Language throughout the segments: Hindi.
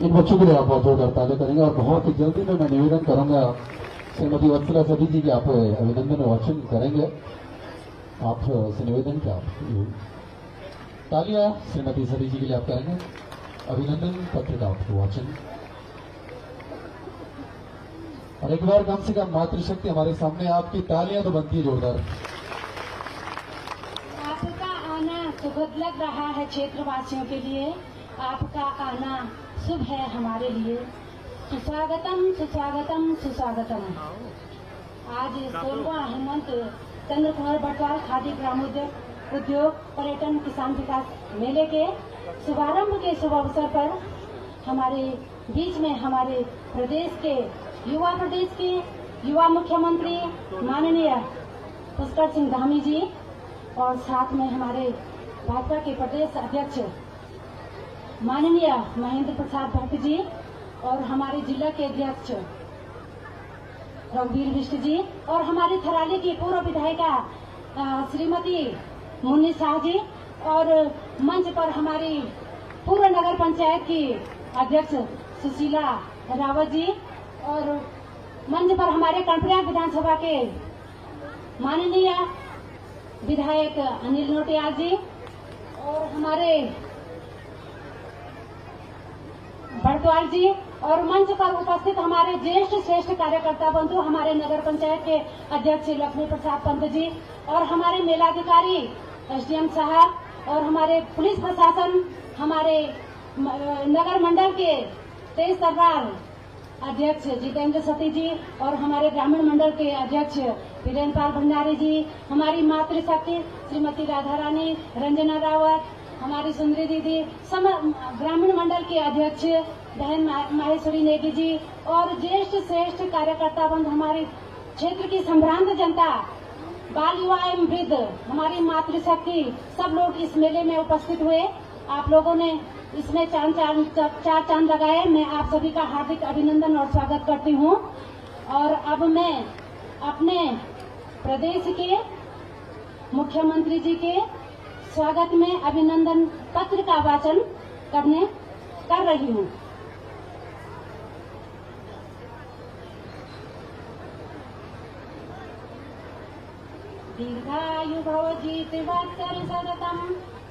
इन बच्चों के लिए आप बहुत जोरदार ताली करेंगे। और बहुत ही जल्दी में मैं निवेदन करूंगा श्रीमती वत्सला सदी जी की आप अभिनंदन वाचन करेंगे। आप से निवेदन क्या तालियां श्रीमती सदी जी के लिए आप करेंगे, अभिनंदन पत्र का आपको वाचन। और एक बार कम से कम मातृशक्ति हमारे सामने, आपकी तालियां तो बनती है जोरदार। आपका आना सुखद लग रहा है क्षेत्रवासियों के लिए, आपका आना शुभ है हमारे लिए। सुस्वागतम सुस्वागतम सुस्वागतम। आज 16वां हेमंत चंद्र कुमार बटवाल खादी ग्रामोद्योग पर्यटन किसान विकास मेले के शुभारंभ के शुभ अवसर पर हमारे बीच में हमारे प्रदेश के युवा मुख्यमंत्री माननीय पुष्कर सिंह धामी जी और साथ में हमारे भाजपा के प्रदेश अध्यक्ष माननीय महेंद्र प्रसाद भट्ट जी और हमारे जिला के अध्यक्ष रघुवीर बिष्ट जी और हमारी थराली की पूर्व विधायिका श्रीमती मुन्नी शाह जी और मंच पर हमारी पूर्व नगर पंचायत की अध्यक्ष सुशीला रावत जी और मंच पर हमारे कर्णप्रयाग विधानसभा के माननीय विधायक अनिल नोटियाल जी और हमारे बड़तवाल जी और मंच पर उपस्थित हमारे ज्येष्ठ श्रेष्ठ कार्यकर्ता बंधु, हमारे नगर पंचायत के अध्यक्ष लक्ष्मी प्रसाद पंत जी और हमारे मेलाधिकारी एसडीएम साहब और हमारे पुलिस प्रशासन, हमारे नगर मंडल के तेज तर्रार अध्यक्ष जितेंद्र सती जी और हमारे ग्रामीण मंडल के अध्यक्ष वीरेंद्र पाल भंडारी जी, हमारी मातृशक्ति श्रीमती राधा रानी रंजना रावत, हमारी सुंदरी दीदी, ग्रामीण मंडल के अध्यक्ष बहन माहेश्वरी नेगी जी और ज्येष्ठ श्रेष्ठ कार्यकर्ता बंद, हमारे क्षेत्र की संभ्रांत जनता, बाल युवा एवं वृद्ध, हमारी मातृशक्ति, सब लोग इस मेले में उपस्थित हुए। आप लोगों ने इसमें चार चांद लगाए। मैं आप सभी का हार्दिक अभिनंदन और स्वागत करती हूँ। और अब मैं अपने प्रदेश के मुख्यमंत्री जी के स्वागत में अभिनंदन पत्र का वाचन कर रही हूँ। दीर्घायु भव जीतवत्तर सततम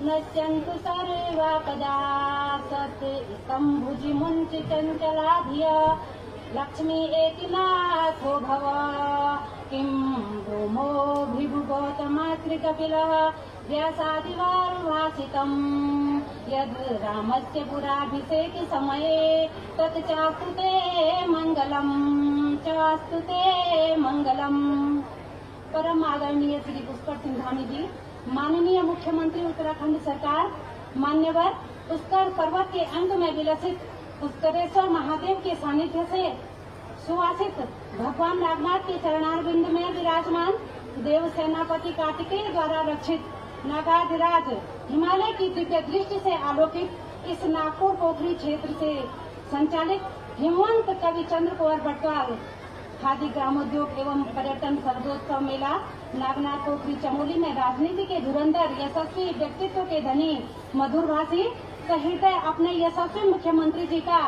नश्यन्तु सर्वापदा सत्तं भुजि मुञ्च चञ्चलाधिय लक्ष्मी एति नाथो भव किं भूमो भृगुगौतमात्रिकपिलः व्यासादिवारुभाषितम् यद् रामस्य पुराभिषेक समये तत् चास्तु ते मङ्गलम्। परम आदरणीय श्री पुष्कर सिंह धामी जी, माननीय मुख्यमंत्री उत्तराखंड सरकार, मान्यवर पुष्कर पर्वत के अंग में विलसित पुष्करेश्वर महादेव के सानिध्य से सुवासित भगवान नागनाथ के चरणारविंद में विराजमान देव सेनापति कार्तिकेय द्वारा रक्षित नागाधिराज हिमालय की दिव्य दृष्टि से आलोकित इस नागपुर पोखरी क्षेत्र से संचालित हिमवंत कवि चंद्र कुंवर बटवाल खादी ग्रामोद्योग एवं पर्यटन सर्वोत्सव मेला नागनाथ पोखरी चमोली में राजनीति के धुरंधर यशस्वी व्यक्तित्व के धनी मधुरभाषी सहित अपने यशस्वी मुख्यमंत्री जी का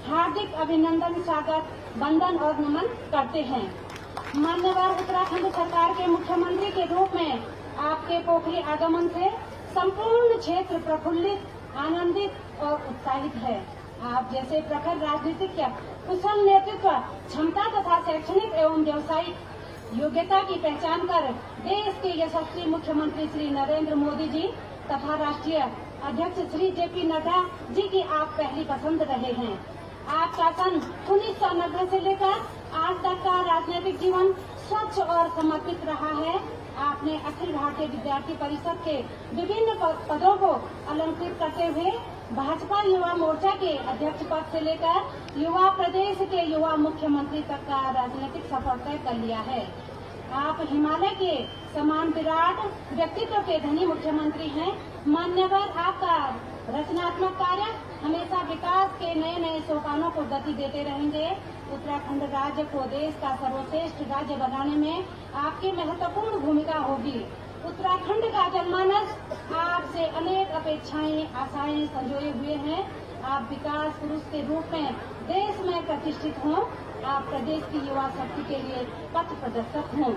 हार्दिक अभिनंदन, स्वागत, वंदन और नमन करते हैं। मान्यवर उत्तराखंड सरकार के मुख्यमंत्री के रूप में आपके पोखरी आगमन से संपूर्ण क्षेत्र प्रफुल्लित, आनंदित और उत्साहित है। आप जैसे प्रखर राजनीतिक कुशल नेतृत्व क्षमता तथा शैक्षणिक एवं व्यावसायिक योग्यता की पहचान कर देश के यशस्वी मुख्यमंत्री श्री नरेंद्र मोदी जी तथा राष्ट्रीय अध्यक्ष श्री जेपी नड्डा जी की आप पहली पसंद रहे हैं। आपका सन 1990 से लेकर आज तक का राजनीतिक जीवन स्वच्छ और समर्पित रहा है। आपने अखिल भारतीय विद्यार्थी परिषद के विभिन्न पदों को अलंकृत करते हुए भाजपा युवा मोर्चा के अध्यक्ष पद से लेकर युवा प्रदेश के युवा मुख्यमंत्री तक का राजनीतिक सफर तय कर लिया है। आप हिमालय के समान विराट व्यक्तित्व के धनी मुख्यमंत्री हैं। मान्यवर आपका रचनात्मक कार्य हमेशा विकास के नए नए सोपानों को गति देते रहेंगे। उत्तराखंड राज्य को देश का सर्वश्रेष्ठ राज्य बनाने में आपकी महत्वपूर्ण भूमिका होगी। उत्तराखंड का जनमानस आपसे अनेक अपेक्षाएं, आशाएं संजोए हुए हैं। आप विकास पुरुष के रूप में देश में प्रतिष्ठित हों। आप प्रदेश की युवा शक्ति के लिए पथ प्रदर्शक हों।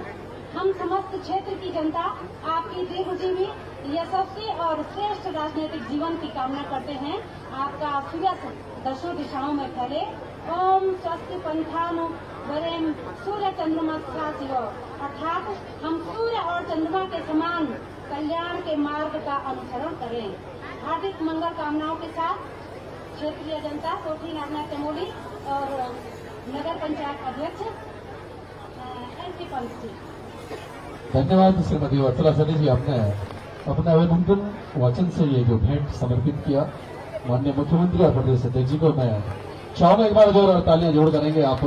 हम समस्त क्षेत्र की जनता आपकी दीर्घजीवी, यशस्वी और श्रेष्ठ राजनीतिक जीवन की कामना करते हैं। आपका सुयश दशों दिशाओं में फैले। ओम स्वस्ति पंथानु वरेम सूर्य चंद्रमा शिव, अर्थात हम सूर्य और चंद्रमा के समान कल्याण के मार्ग का अनुसरण करें। हार्दिक मंगल कामनाओं के साथ क्षेत्रीय जनता कोठी नागनाथ चमोली और नगर पंचायत अध्यक्ष एनपी पंत जी। धन्यवाद श्रीमती वत्सला सदी जी, आपने अपने अभिनंदन वचन से ये जो भेंट समर्पित किया माननीय मुख्यमंत्री और प्रदेश अध्यक्ष जी को मैं चाहूंगा एक बार जोर तालियां जोड़ करेंगे आप,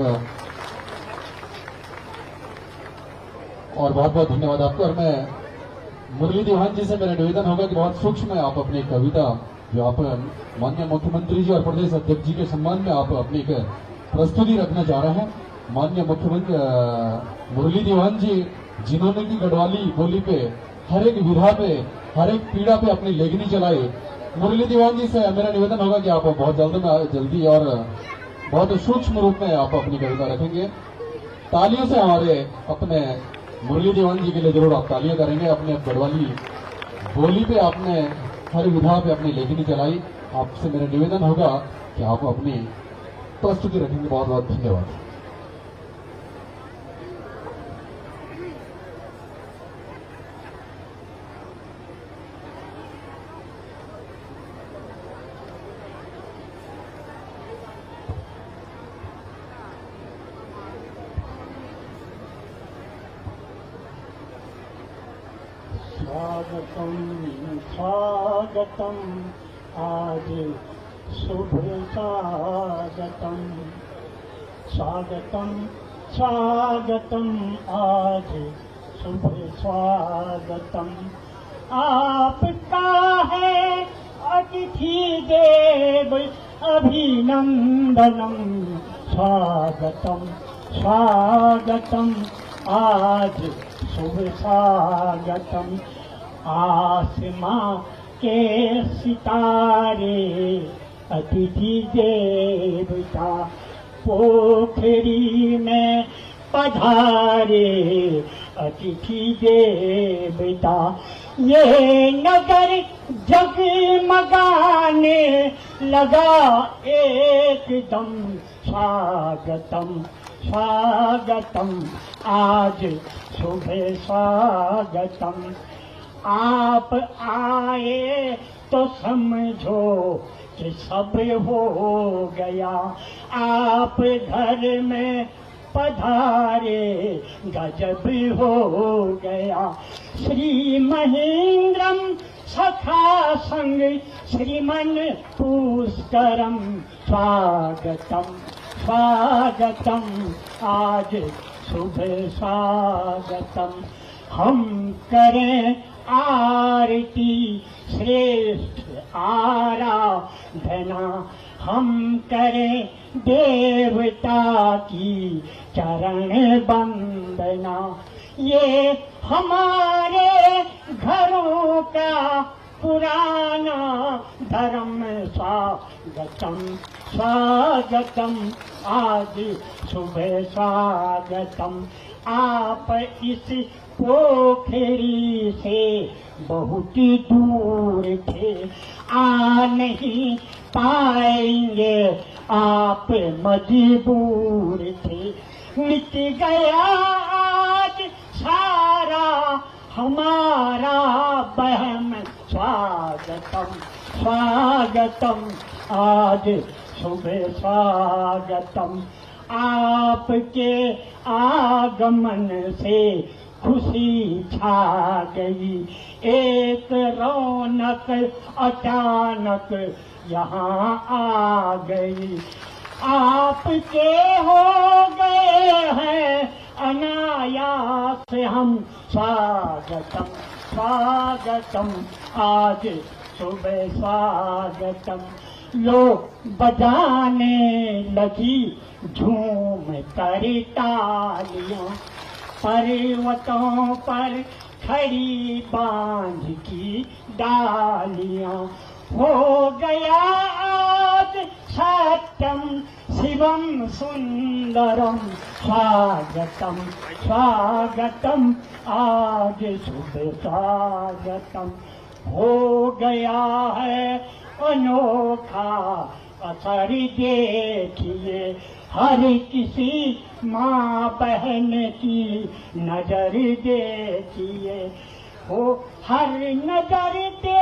और बहुत बहुत धन्यवाद आपको। और मैं मुरली दीवान जी से मेरा निवेदन होगा कि बहुत सूक्ष्म आप अपनी कविता जो आप माननीय मुख्यमंत्री जी और प्रदेश अध्यक्ष जी के सम्मान में आप अपनी एक प्रस्तुति रखना चाह रहे हैं। माननीय मुख्यमंत्री मुरली दीवान जी जिन्होंने की गढ़वाली बोली पे हर एक विधा पे हर एक पीड़ा पे अपनी लेखनी चलाई, मुरली दीवान जी से मेरा निवेदन होगा कि आप बहुत जल्दी और बहुत सूक्ष्म रूप में आप अपनी कविता रखेंगे। तालियों से हमारे अपने मुरली दीवान जी के लिए जरूर आप तालियां करेंगे। अपने गढ़वाली बोली पे आपने हर विधा पे अपनी लेखनी चलाई। आपसे मेरा निवेदन होगा कि आप अपनी प्रस्तुति रखेंगे। बहुत बहुत धन्यवाद। स्वागतम स्वागतम आज शुभ स्वागतम, स्वागतम स्वागतम आज शुभ स्वागतम। आपका है अतिथि देव अभिनंदनम, स्वागतम स्वागतम आज शुभ स्वागतम। आसमां के सितारे अतिथि देवता पोखरी में पधारे अतिथि देवता। ये नगर जगमगाने लगा एकदम, स्वागतम स्वागतम आज शुभ स्वागतम। आप आए तो समझो कि सब हो गया, आप घर में पधारे गजब हो गया। श्री महेंद्रम सखा संग श्रीमन पुष्करम, स्वागतम स्वागतम आज शुभ स्वागतम। हम करें आरती श्रेष्ठ आराधना, हम करें देवता की चरण वंदना। ये हमारे घरों का पुराना धर्म, स्वागतम स्वागतम आज शुभ स्वागतम। आप इस पोखरी से बहुत दूर थे, आ नहीं पाएंगे आप मजबूर थे। मिट गया आज सारा हमारा बहम, स्वागतम स्वागतम आज शुभ स्वागतम। आपके आगमन से खुशी छा गई, एक रौनक अचानक यहाँ आ गई। आपके हो गए हैं अनायास हम, स्वागतम स्वागतम आज शुभ स्वागतम। लोग बजाने लगी झूम कर तालियां, पर्वतों पर खड़ी बांध की डालियां। हो गया आज सत्यम शिवम सुंदरम स्वागतम स्वागतम आज शुभ स्वागतम हो गया है अनोखा असर देखिए हर किसी माँ बहन की नजर देखिए हो हर नजर दे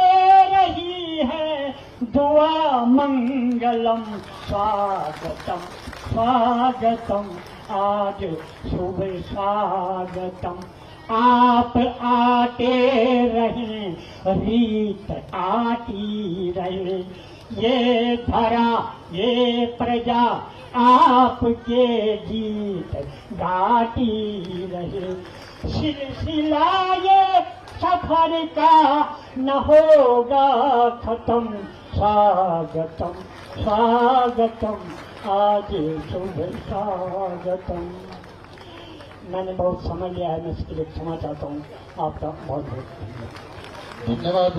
रही है दुआ मंगलम स्वागतम स्वागतम आज शुभ स्वागतम आप आते रहे रीत आती रहे ये धरा ये प्रजा आपके गीत गाती रहे सिलसिला ये सफर का न होगा खत्म स्वागतम स्वागतम आज शुभ स्वागतम। मैंने बहुत समय लिया है, मैं इसके लिए क्षमा चाहता हूँ। आपका बहुत बहुत धन्यवाद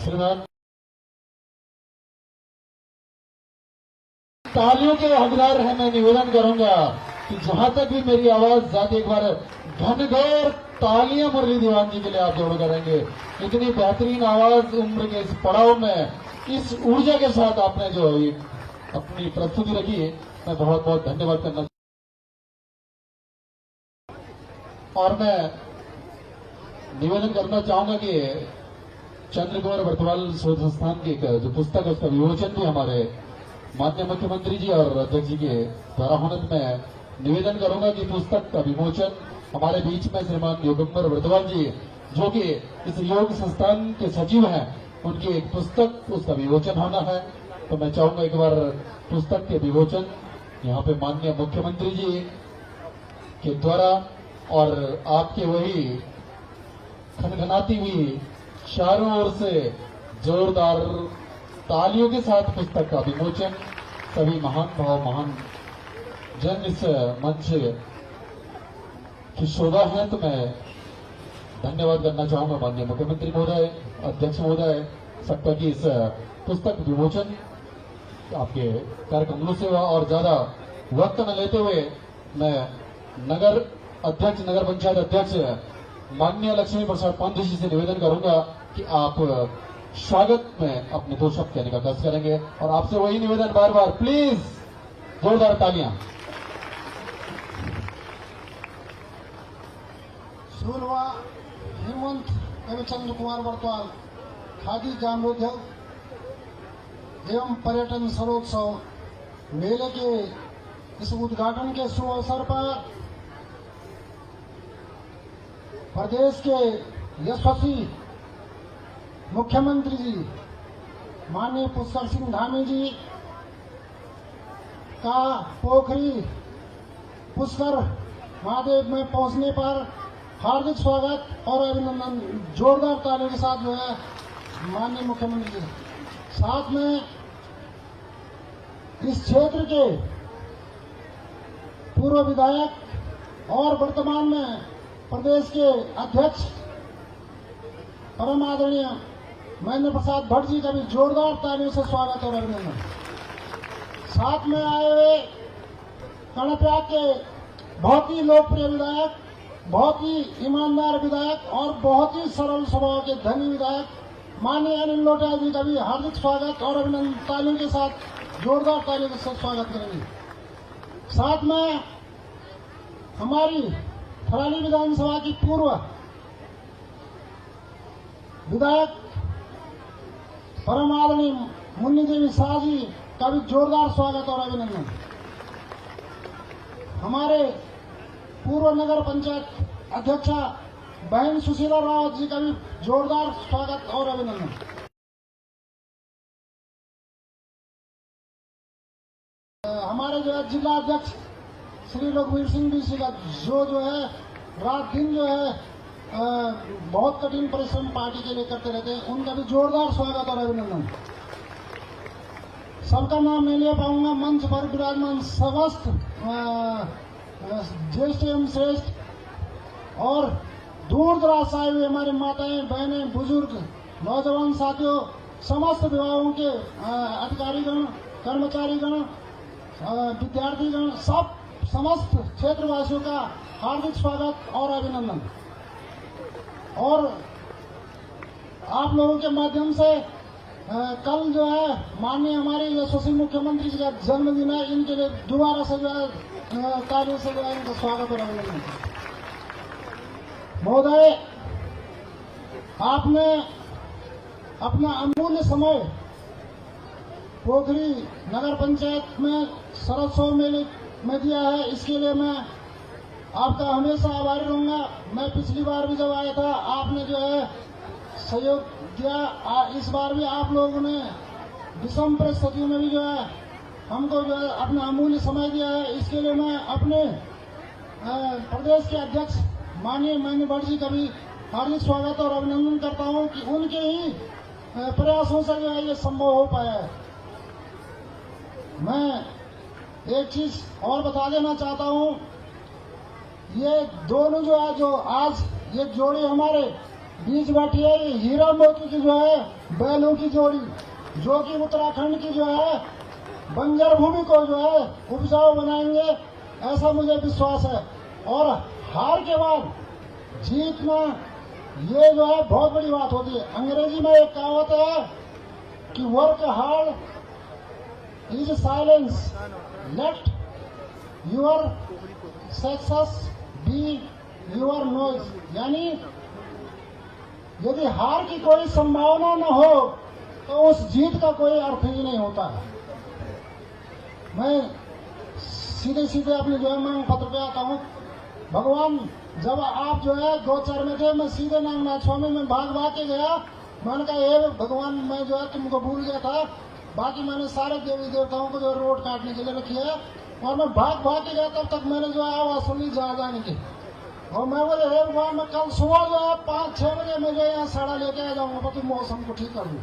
श्रीमान। तालियों के हकदार हैं। मैं निवेदन करूंगा कि जहां तक भी मेरी आवाज जाती, एक बार घनघोर तालियां मुरली दीवान जी के लिए आप जरूर करेंगे। इतनी बेहतरीन आवाज उम्र के इस पड़ाव में इस ऊर्जा के साथ आपने जो अपनी प्रस्तुति रखी है, मैं बहुत बहुत धन्यवाद करना। और मैं निवेदन करना चाहूंगा कि चंद्र कुमार वर्तवाल शोध संस्थान की जो पुस्तक है उसका विमोचन भी हमारे माननीय मुख्यमंत्री जी और अध्यक्ष जी के द्वारा होने में निवेदन करूंगा कि पुस्तक का विमोचन हमारे बीच में श्रीमान योगेंद्र वर्तवाल जी जो कि इस योग संस्थान के सचिव हैं, उनकी एक पुस्तक उसका विमोचन होना है। तो मैं चाहूंगा एक बार पुस्तक के विमोचन यहाँ पे माननीय मुख्यमंत्री जी के द्वारा और आपके वही खनखनाती हुई चारों ओर से जोरदार तालियों के साथ पुस्तक का विमोचन। सभी महान भाव महान जन इस मंच की शोभा है, तो मैं धन्यवाद करना चाहूंगा माननीय मुख्यमंत्री महोदय, अध्यक्ष महोदय सबका की इस पुस्तक विमोचन आपके कार्यक्रमों से हुआ। और ज्यादा वक्त न लेते हुए मैं नगर अध्यक्ष, नगर पंचायत अध्यक्ष माननीय लक्ष्मी प्रसाद पांडे जी से निवेदन करूंगा कि आप स्वागत में अपने दो शब्द कहने का कष्ट करेंगे। और आपसे वही निवेदन बार बार, प्लीज जोरदार तालियां। सूलवा हेमंत एवं चंद्र कुमार वर्तवाल खादी ग्रामोद्योग एवं पर्यटन सरोत्सव मेले के इस उद्घाटन के शुभ अवसर पर प्रदेश के यशस्वी मुख्यमंत्री जी माननीय पुष्कर सिंह धामी जी का पोखरी पुष्कर महादेव में पहुंचने पर हार्दिक स्वागत और अभिनंदन जोरदार तालियों के साथ जो है माननीय मुख्यमंत्री जी। साथ में इस क्षेत्र के पूर्व विधायक और वर्तमान में प्रदेश के अध्यक्ष परम आदरणीय महेंद्र प्रसाद भट्ट जी का भी जोरदार तालियों से स्वागत और अभिनंदन। साथ में आए हुए कर्णप्रयाग के बहुत ही लोकप्रिय विधायक, बहुत ही ईमानदार विधायक और बहुत ही सरल स्वभाव के धनी विधायक माननीय अनिल लोटा जी का भी हार्दिक स्वागत और अभिनंदन तालियों के साथ जोरदार तालियों के साथ स्वागत करेंगे। साथ में हमारी थराली विधानसभा की पूर्व विधायक परम आदरणीय मुन्नी देवी शाह जी का भी जोरदार स्वागत और अभिनंदन। हमारे पूर्व नगर पंचायत अध्यक्षा बहन सुशीला रावत जी का भी जोरदार स्वागत और अभिनंदन। हमारे जो है जिला अध्यक्ष श्री रघुवीर सिंह जी का जो है रात दिन जो है बहुत कठिन परिश्रम पार्टी के लिए करते रहते हैं, उनका भी जोरदार स्वागत और अभिनंदन। सबका नाम नहीं ले पाऊंगा, मंच पर विराजमान समस्त ज्येष्ठ एवं श्रेष्ठ और दूर दराज से आए हुए हमारे माताएं, बहनें, बुजुर्ग, नौजवान साथियों, समस्त विभागों के अधिकारीगण, कर्मचारीगण, विद्यार्थीगण, सब समस्त क्षेत्रवासियों का हार्दिक स्वागत और अभिनंदन। और आप लोगों के माध्यम से कल जो है माननीय हमारे यशस्वी मुख्यमंत्री जी का जन्मदिन है, इनके लिए दोबारा से जो है कार्य से जो है इनका स्वागत और अभिनंदन। महोदय, आपने अपना अमूल्य समय पोखरी नगर पंचायत में शरदोत्सव मेले में दिया है, इसके लिए मैं आपका हमेशा आभारी रहूंगा। मैं पिछली बार भी जब आया था आपने जो है सहयोग दिया, इस बार भी आप लोगों ने विषम परिस्थितियों में भी जो है हमको जो है अपना अमूल्य समय दिया है। इसके लिए मैं अपने प्रदेश के अध्यक्ष माननीय महेंद्र भट्ट जी का भी हार्दिक स्वागत और अभिनंदन करता हूं कि उनके ही प्रयासों से जो है ये संभव हो पाया है। मैं एक चीज और बता देना चाहता हूं, ये दोनों जो है जो आज ये जोड़ी हमारे बीच बैठी है, ये हीरा मोती की जो है बैलों की जोड़ी, जो कि उत्तराखंड की जो है बंजर भूमि को जो है उपजाऊ बनाएंगे, ऐसा मुझे विश्वास है। और हार के बाद जीतना ये जो है बहुत बड़ी बात होती है। अंग्रेजी में एक कहावत है कि work hard is silence, let your success be your noise. यानी यदि हार की कोई संभावना न हो तो उस जीत का कोई अर्थ ही नहीं होता है। मैं सीधे सीधे अपने जो है मांग पत्र पे आता हूँ। भगवान, जब आप जो है गोचर में थे, मैं सीधे नागनाथ स्वामी में भाग के गया। मैंने कहा हे भगवान, मैं जो है तुमको भूल गया था, बाकी मैंने सारे देवी देवताओं को जो रोड काटने के लिए रखी है, और मैं भाग के गया। तब तक मैंने जो है आवाज सुनी जा जाने की, और मैं बोले हे भगवान, मैं कल सुबह जो है 5-6 बजे मुझे यहाँ साड़ा लेके आ जाऊंगा, तो मौसम को ठीक कर दूँ।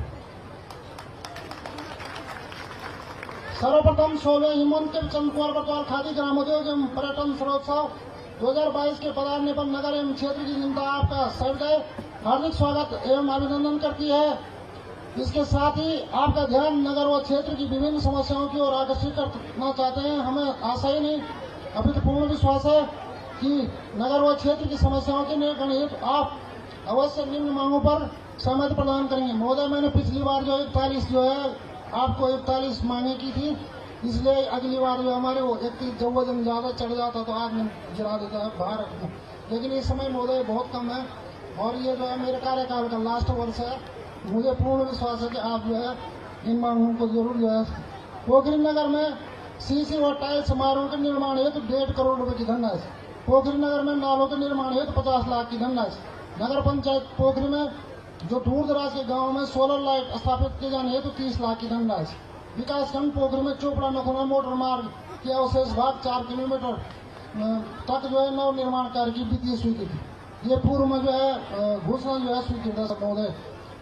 सर्वप्रथम 16 हिमंत चंद कुंवर बटवाल खादी ग्रामोद्योग एवं पर्यटन शरदोत्सव 2022 के पधारने पर नगर एवं क्षेत्र की जनता आपका सविनय हार्दिक स्वागत एवं अभिनंदन करती है। इसके साथ ही आपका ध्यान नगर व क्षेत्र की विभिन्न समस्याओं की ओर आकर्षित करना चाहते हैं। हमें आशा ही नहीं, अभी तो पूर्ण विश्वास है कि नगर व क्षेत्र की समस्याओं के निराकरण हेतु आप अवश्य निम्न मांगों पर सहमति प्रदान करेंगे। महोदय, मैंने पिछली बार जो 41 जो है आपको 41 मांगे की थी, इसलिए अगली बार जो हमारे वो 31 जब वजन ज्यादा चढ़ जाता तो आग में गिरा देता है बाहर, लेकिन इस समय महोदय बहुत कम है, और ये जो है मेरे कार्यकाल का लास्ट वर्ष है। मुझे पूर्ण विश्वास है कि आप जो है इन मांगों को जरूर जो है। पोखरी नगर में सीसी व टाइल समारोह के निर्माण हेतु 1.5 करोड़ रुपए की धनराशि, पोखरी नगर में नालों के निर्माण हेतु 50 लाख की धनराशि, नगर पंचायत पोखरी में जो दूर दराज के गाँव में सोलर लाइट स्थापित किए जाने हेतु 30 लाख की धनराशि, विकासखंड पोखरी में चोपड़ा नखुना मोटर मार्ग के अवशेष भाग 4 किलोमीटर तक जो है नव निर्माण कार्य की वित्तीय स्वीकृति, ये पूर्व में जो है घोषणा जो है स्वीकृत है महोदय।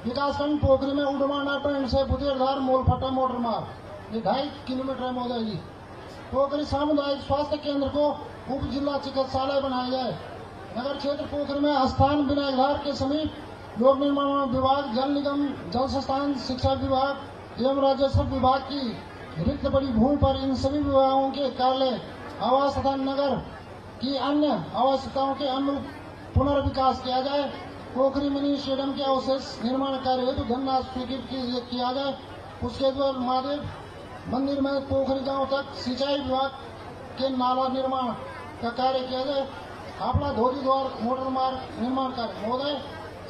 विकासखंड पोखरी में उडमाना टैंक से बुदेरधार मोलफटा मोटर मार्ग, ये 2.5 किलोमीटर है महोदय जी। पोखरी सामुदायिक स्वास्थ्य केंद्र को उप जिला चिकित्सालय बनाया जाए। नगर क्षेत्र पोखरी में स्थान विनायकधार के समीप लोक निर्माण विभाग, जल निगम, जल संस्थान, शिक्षा विभाग एवं राजस्व विभाग की रिक्त बड़ी भूमि पर इन सभी विभागों के कार्यालय, आवास तथा नगर की अन्य आवश्यकताओं के अनुरूप पुनर्विकास किया जाए। पोखरी मिनी स्टेडियम के अवशेष निर्माण कार्य हेतु धनराशि स्वीकृत किया जाए। उसके बाद महादेव मंदिर में पोखरी गांव तक सिंचाई विभाग के नाला निर्माण का कार्य किया जाए। हापड़ा धोरी द्वार मोटर मार्ग निर्माण कार्य। महोदय,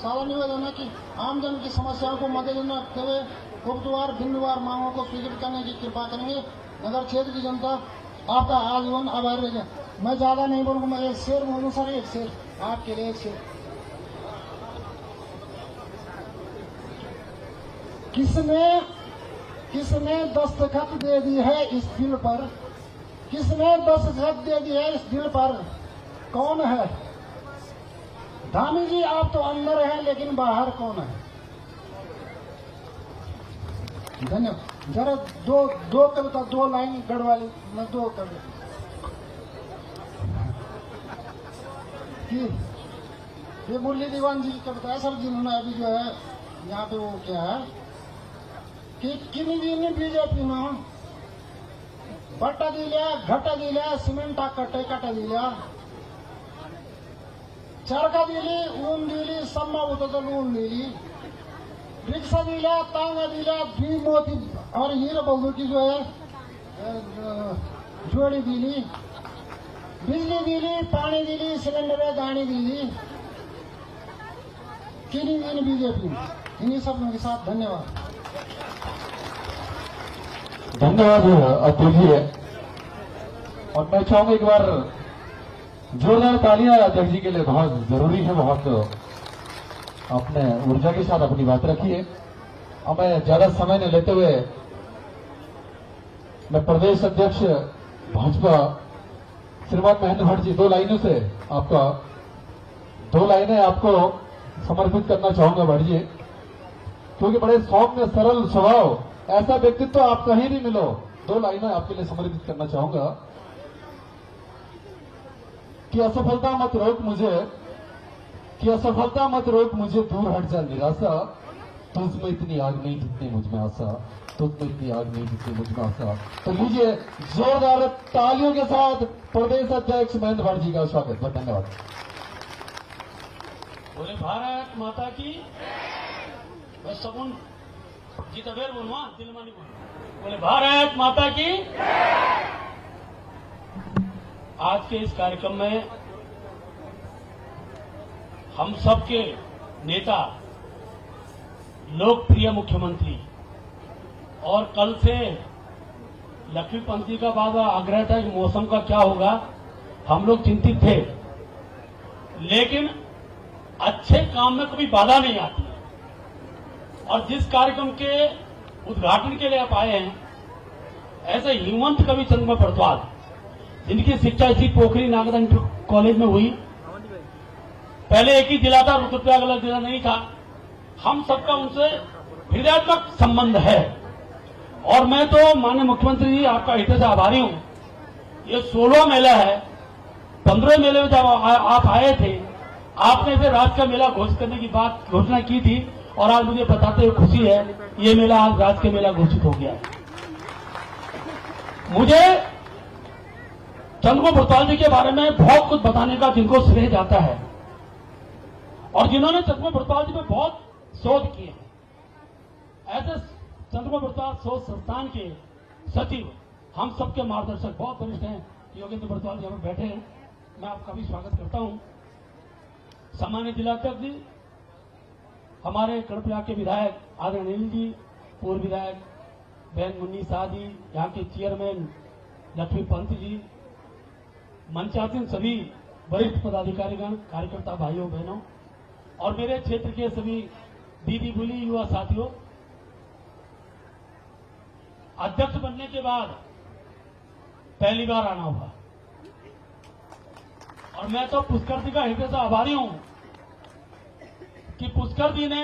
सारा निवेदन है कि आमजन की समस्याओं को मद्देनजर रखते हुए उपद्वार बिंदुवार मांगों को स्वीकृत करने की कृपा करेंगे। नगर क्षेत्र की जनता आपका आजीवन आभारी रहेगा। मैं ज्यादा नहीं बोलूंगा, मैं एक शेर बोलूँ सर, एक शेर आपके लिए, एक शेर। किसने दस्तखत दे दी है इस दिल पर, किसने दस्तखत दे दी है इस दिल पर, कौन है? धामी जी, आप तो अंदर हैं लेकिन बाहर कौन है? धन्यवाद। जरा दो कविता, 2 लाइन गढ़वाली में 2 कविता ये मुरली दीवान जी की कविता है सर, जिन्होंने अभी जो है यहाँ पे वो क्या है किनी बीजेपी बट्टा दिल्या, घट दिल्या, सिमेंटा कटा दिल्या, चरखा दिली, ऊन दिली, सम्मा होतं ऊन दिली, रिक्शा दिल्या, तांगा दिल्या, द्वी मोती और हीरा बबू की जो है जोड़ी दिली, बिजली दिली, पानी दिली, सिलेंडर गाड़ी दिली, किनी बीजेपी। इन्हीं सब के साथ धन्यवाद। धन्यवाद अध्यक्ष जी। और मैं चाहूंगा एक बार जोरदार तालियां अध्यक्ष जी के लिए, बहुत जरूरी है, बहुत अपने ऊर्जा के साथ अपनी बात रखिए। अब मैं ज्यादा समय न लेते हुए मैं प्रदेश अध्यक्ष भाजपा श्रीमान महेंद्र भट्ट जी 2 लाइनों से आपका 2 लाइनें आपको समर्पित करना चाहूंगा भट्ट जी, क्योंकि बड़े सौम्य सरल स्वभाव, ऐसा व्यक्तित्व तो आप कहीं नहीं मिलो। 2 लाइनें आपके लिए समर्पित करना चाहूंगा कि असफलता मत रोक मुझे, दूर हट जा निराशा, तुझमें इतनी आग नहीं जितनी मुझ में आशा, तुझमें इतनी आग नहीं जितनी मुझ में आशा। तो लीजिए जोरदार तालियों के साथ प्रदेश अध्यक्ष महेंद्र भट्ट जी का स्वागत। बहुत धन्यवाद। बोले भारत माता की। मैं सगुन जी तबेर बोलूँ, दिलमानी बोलूँ। बोले भारत माता की। आज के इस कार्यक्रम में हम सबके नेता, लोकप्रिय मुख्यमंत्री, और कल से लक्ष्मीपंत जी का बाद आग्रह था कि मौसम का क्या होगा, हम लोग चिंतित थे, लेकिन अच्छे काम में कभी बाधा नहीं आती। और जिस कार्यक्रम के उद्घाटन के लिए आप आए हैं, ऐसे हिमवंत कवि चंद्रमा बरद्वाज, जिनकी शिक्षा इसी पोखरी नागदा इंटर कॉलेज में हुई, पहले एक ही जिला था, रुद्रप्रयाग अलग जिला नहीं था। हम सबका उनसे हृदयात्मक संबंध है, और मैं तो माननीय मुख्यमंत्री जी आपका हृदय से आभारी हूं। ये 16वां मेला है। 15वें मेले में जब आप आए थे, आपने फिर राज का मेला घोषित करने की बात घोषणा की थी, और आज मुझे बताते हुए खुशी है, ये मेला आज राज का मेला घोषित हो गया है। मुझे चंद्रमा बरद्वाज जी के बारे में बहुत कुछ बताने का जिनको श्रेय जाता है, और जिन्होंने चंद्रमा बरद्वाज जी में बहुत शोध किए हैं। ऐसे चंद्रमा बरद्वाज शोध संस्थान के सचिव, हम सबके मार्गदर्शक बहुत वरिष्ठ हैं, योगेंद्र बरद्वाज जी हमें बैठे हैं, मैं आपका भी स्वागत करता हूं। सामान्य जिलाध्यक्ष जी, हमारे कर्णप्रयाग के विधायक आदरणीय अनिल जी, पूर्व विधायक बहन मुन्नी शाह जी, यहाँ के चेयरमैन लक्ष्मीपंत जी, मंचासीन सभी वरिष्ठ पदाधिकारीगण, कार्यकर्ता भाइयों बहनों, और मेरे क्षेत्र के सभी दीदी बोली युवा साथियों, अध्यक्ष बनने के बाद पहली बार आना हुआ, और मैं तो पुष्कर जी का हृदय से आभारी हूं कि पुष्कर जी ने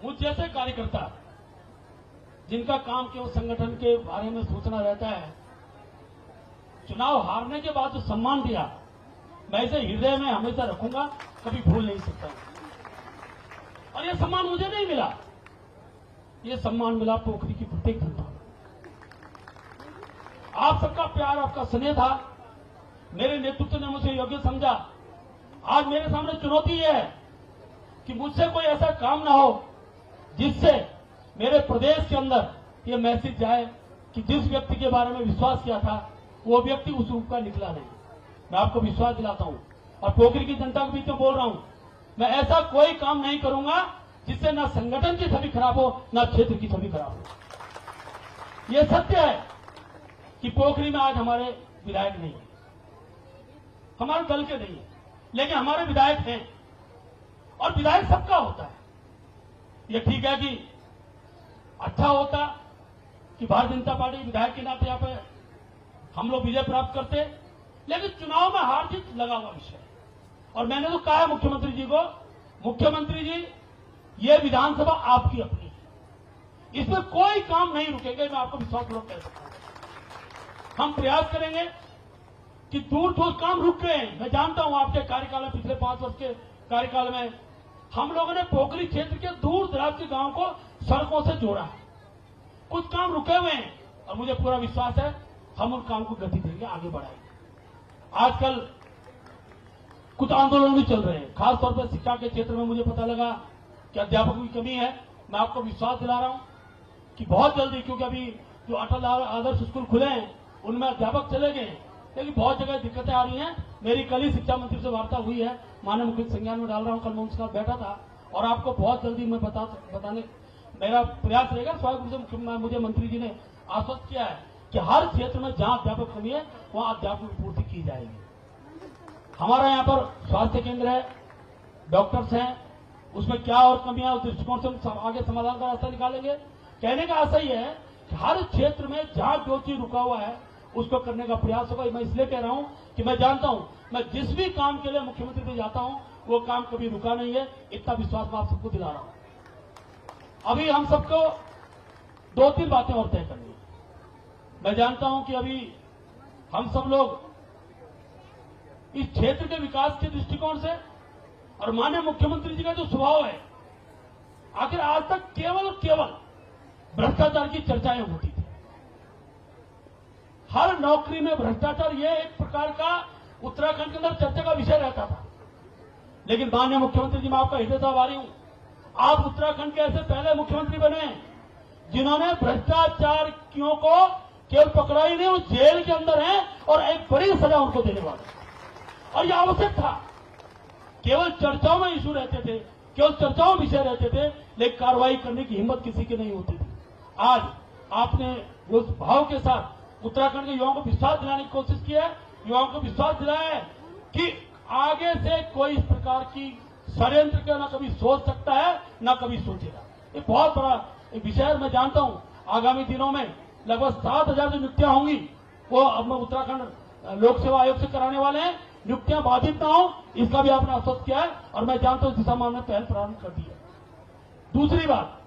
मुझ जैसे कार्यकर्ता, जिनका काम केवल संगठन के बारे में सोचना रहता है, चुनाव हारने के बाद जो सम्मान दिया, मैं इसे हृदय में हमेशा रखूंगा, कभी भूल नहीं सकता। और यह सम्मान मुझे नहीं मिला, यह सम्मान मिला पोखरी की प्रत्येक जनता। आप सबका प्यार, आपका स्नेह था, मेरे नेतृत्व ने मुझे योग्य समझा। आज मेरे सामने चुनौती यह है कि मुझसे कोई ऐसा काम ना हो जिससे मेरे प्रदेश के अंदर यह मैसेज जाए कि जिस व्यक्ति के बारे में विश्वास किया था, वो व्यक्ति उस रूप का निकला नहीं। मैं आपको विश्वास दिलाता हूं, और पोखरी की जनता के बीच में बोल रहा हूं, मैं ऐसा कोई काम नहीं करूंगा जिससे ना संगठन की छवि खराब हो, ना क्षेत्र की छवि खराब हो। यह सत्य है कि पोखरी में आज हमारे विधायक नहीं है, हमारे दल के नहीं है, लेकिन हमारे विधायक हैं, और विधायक सबका होता है। यह ठीक है कि अच्छा होता कि भारतीय जनता पार्टी विधायक के नाते यहाँ पे हम लोग विजय प्राप्त करते, लेकिन चुनाव में हार जीत लगा हुआ विषय। और मैंने तो कहा है मुख्यमंत्री जी को, मुख्यमंत्री जी ये विधानसभा आपकी अपनी है, इसमें कोई काम नहीं रुकेगा, मैं आपको विश्वासपूर्वक कह सकता हूं। हम प्रयास करेंगे कि दूर दूर काम रुक गए हैं। मैं जानता हूं आपके कार्यकाल में, पिछले 5 वर्ष के कार्यकाल में हम लोगों ने पोखरी क्षेत्र के दूर दराज के गांव को सड़कों से जोड़ा है। कुछ काम रुके हुए हैं और मुझे पूरा विश्वास है हम उन काम को गति देंगे, आगे बढ़ाएंगे। आजकल कुछ आंदोलन भी चल रहे हैं, खासतौर पर शिक्षा के क्षेत्र में मुझे पता लगा कि अध्यापकों की कमी है। मैं आपको विश्वास दिला रहा हूं कि बहुत जल्दी, क्योंकि अभी जो अटल आदर्श स्कूल खुले हैं उनमें अध्यापक चले गए, लेकिन बहुत जगह दिक्कतें आ रही हैं। मेरी कल ही शिक्षा मंत्री से वार्ता हुई है, माननीय मुख्यमंत्री संज्ञान में डाल रहा हूं, कल मैं उनके साथ बैठा था और आपको बहुत जल्दी मैं बताने मेरा प्रयास रहेगा। स्वाभाविक रूप से मुझे मंत्री जी ने आश्वस्त किया है कि हर क्षेत्र में जहां अध्यापक कमी है वहां अध्यापकों की पूर्ति की जाएगी। हमारा यहाँ पर स्वास्थ्य केंद्र है, डॉक्टर्स हैं, उसमें क्या और कमियां उस दृष्टिकोण से हम आगे समाधान का रास्ता निकालेंगे। कहने का आशा यह है कि हर क्षेत्र में जहां जो चीज रुका हुआ है उसको करने का प्रयास होगा। मैं इसलिए कह रहा हूं कि मैं जानता हूं मैं जिस भी काम के लिए मुख्यमंत्री पे जाता हूं वो काम कभी रुका नहीं है, इतना विश्वास मैं आप सबको दिला रहा हूं। अभी हम सबको 2-3 बातें और तय करनी है। मैं जानता हूं कि अभी हम सब लोग इस क्षेत्र के विकास के दृष्टिकोण से और माननीय मुख्यमंत्री जी का जो स्वभाव है, आखिर आज तक केवल भ्रष्टाचार की चर्चाएं होती थी। हर नौकरी में भ्रष्टाचार ये एक प्रकार का उत्तराखंड के अंदर चर्चा का विषय रहता था। लेकिन माननीय मुख्यमंत्री जी, मैं आपका हृदय से आभारी हूं, आप उत्तराखंड के ऐसे पहले मुख्यमंत्री बने जिन्होंने भ्रष्टाचारियों को केवल पकड़ा ही नहीं, वो जेल के अंदर हैं और एक बड़ी सजा उनको देने वाले। और यह आवश्यक था। केवल चर्चाओं में इशू रहते थे, केवल चर्चाओं में विषय रहते थे, लेकिन कार्रवाई करने की हिम्मत किसी की नहीं होती थी। आज आपने उस भाव के साथ उत्तराखंड के युवाओं को विश्वास दिलाने की कोशिश की है, युवाओं को विश्वास दिलाया है कि आगे से कोई इस प्रकार की षड्यंत्र का न कभी सोच सकता है न कभी सोचेगा। ये बहुत बड़ा एक विषय है। मैं जानता हूं आगामी दिनों में लगभग 7,000 जो नियुक्तियां होंगी वो अब उत्तराखंड लोक सेवा आयोग से कराने वाले हैं। नियुक्तियां बाधित ना हो इसका भी आपने आश्वस्त किया है और मैं जानता हूं इस दिशा में हमने पहल प्रारंभ कर दी है। दूसरी बात,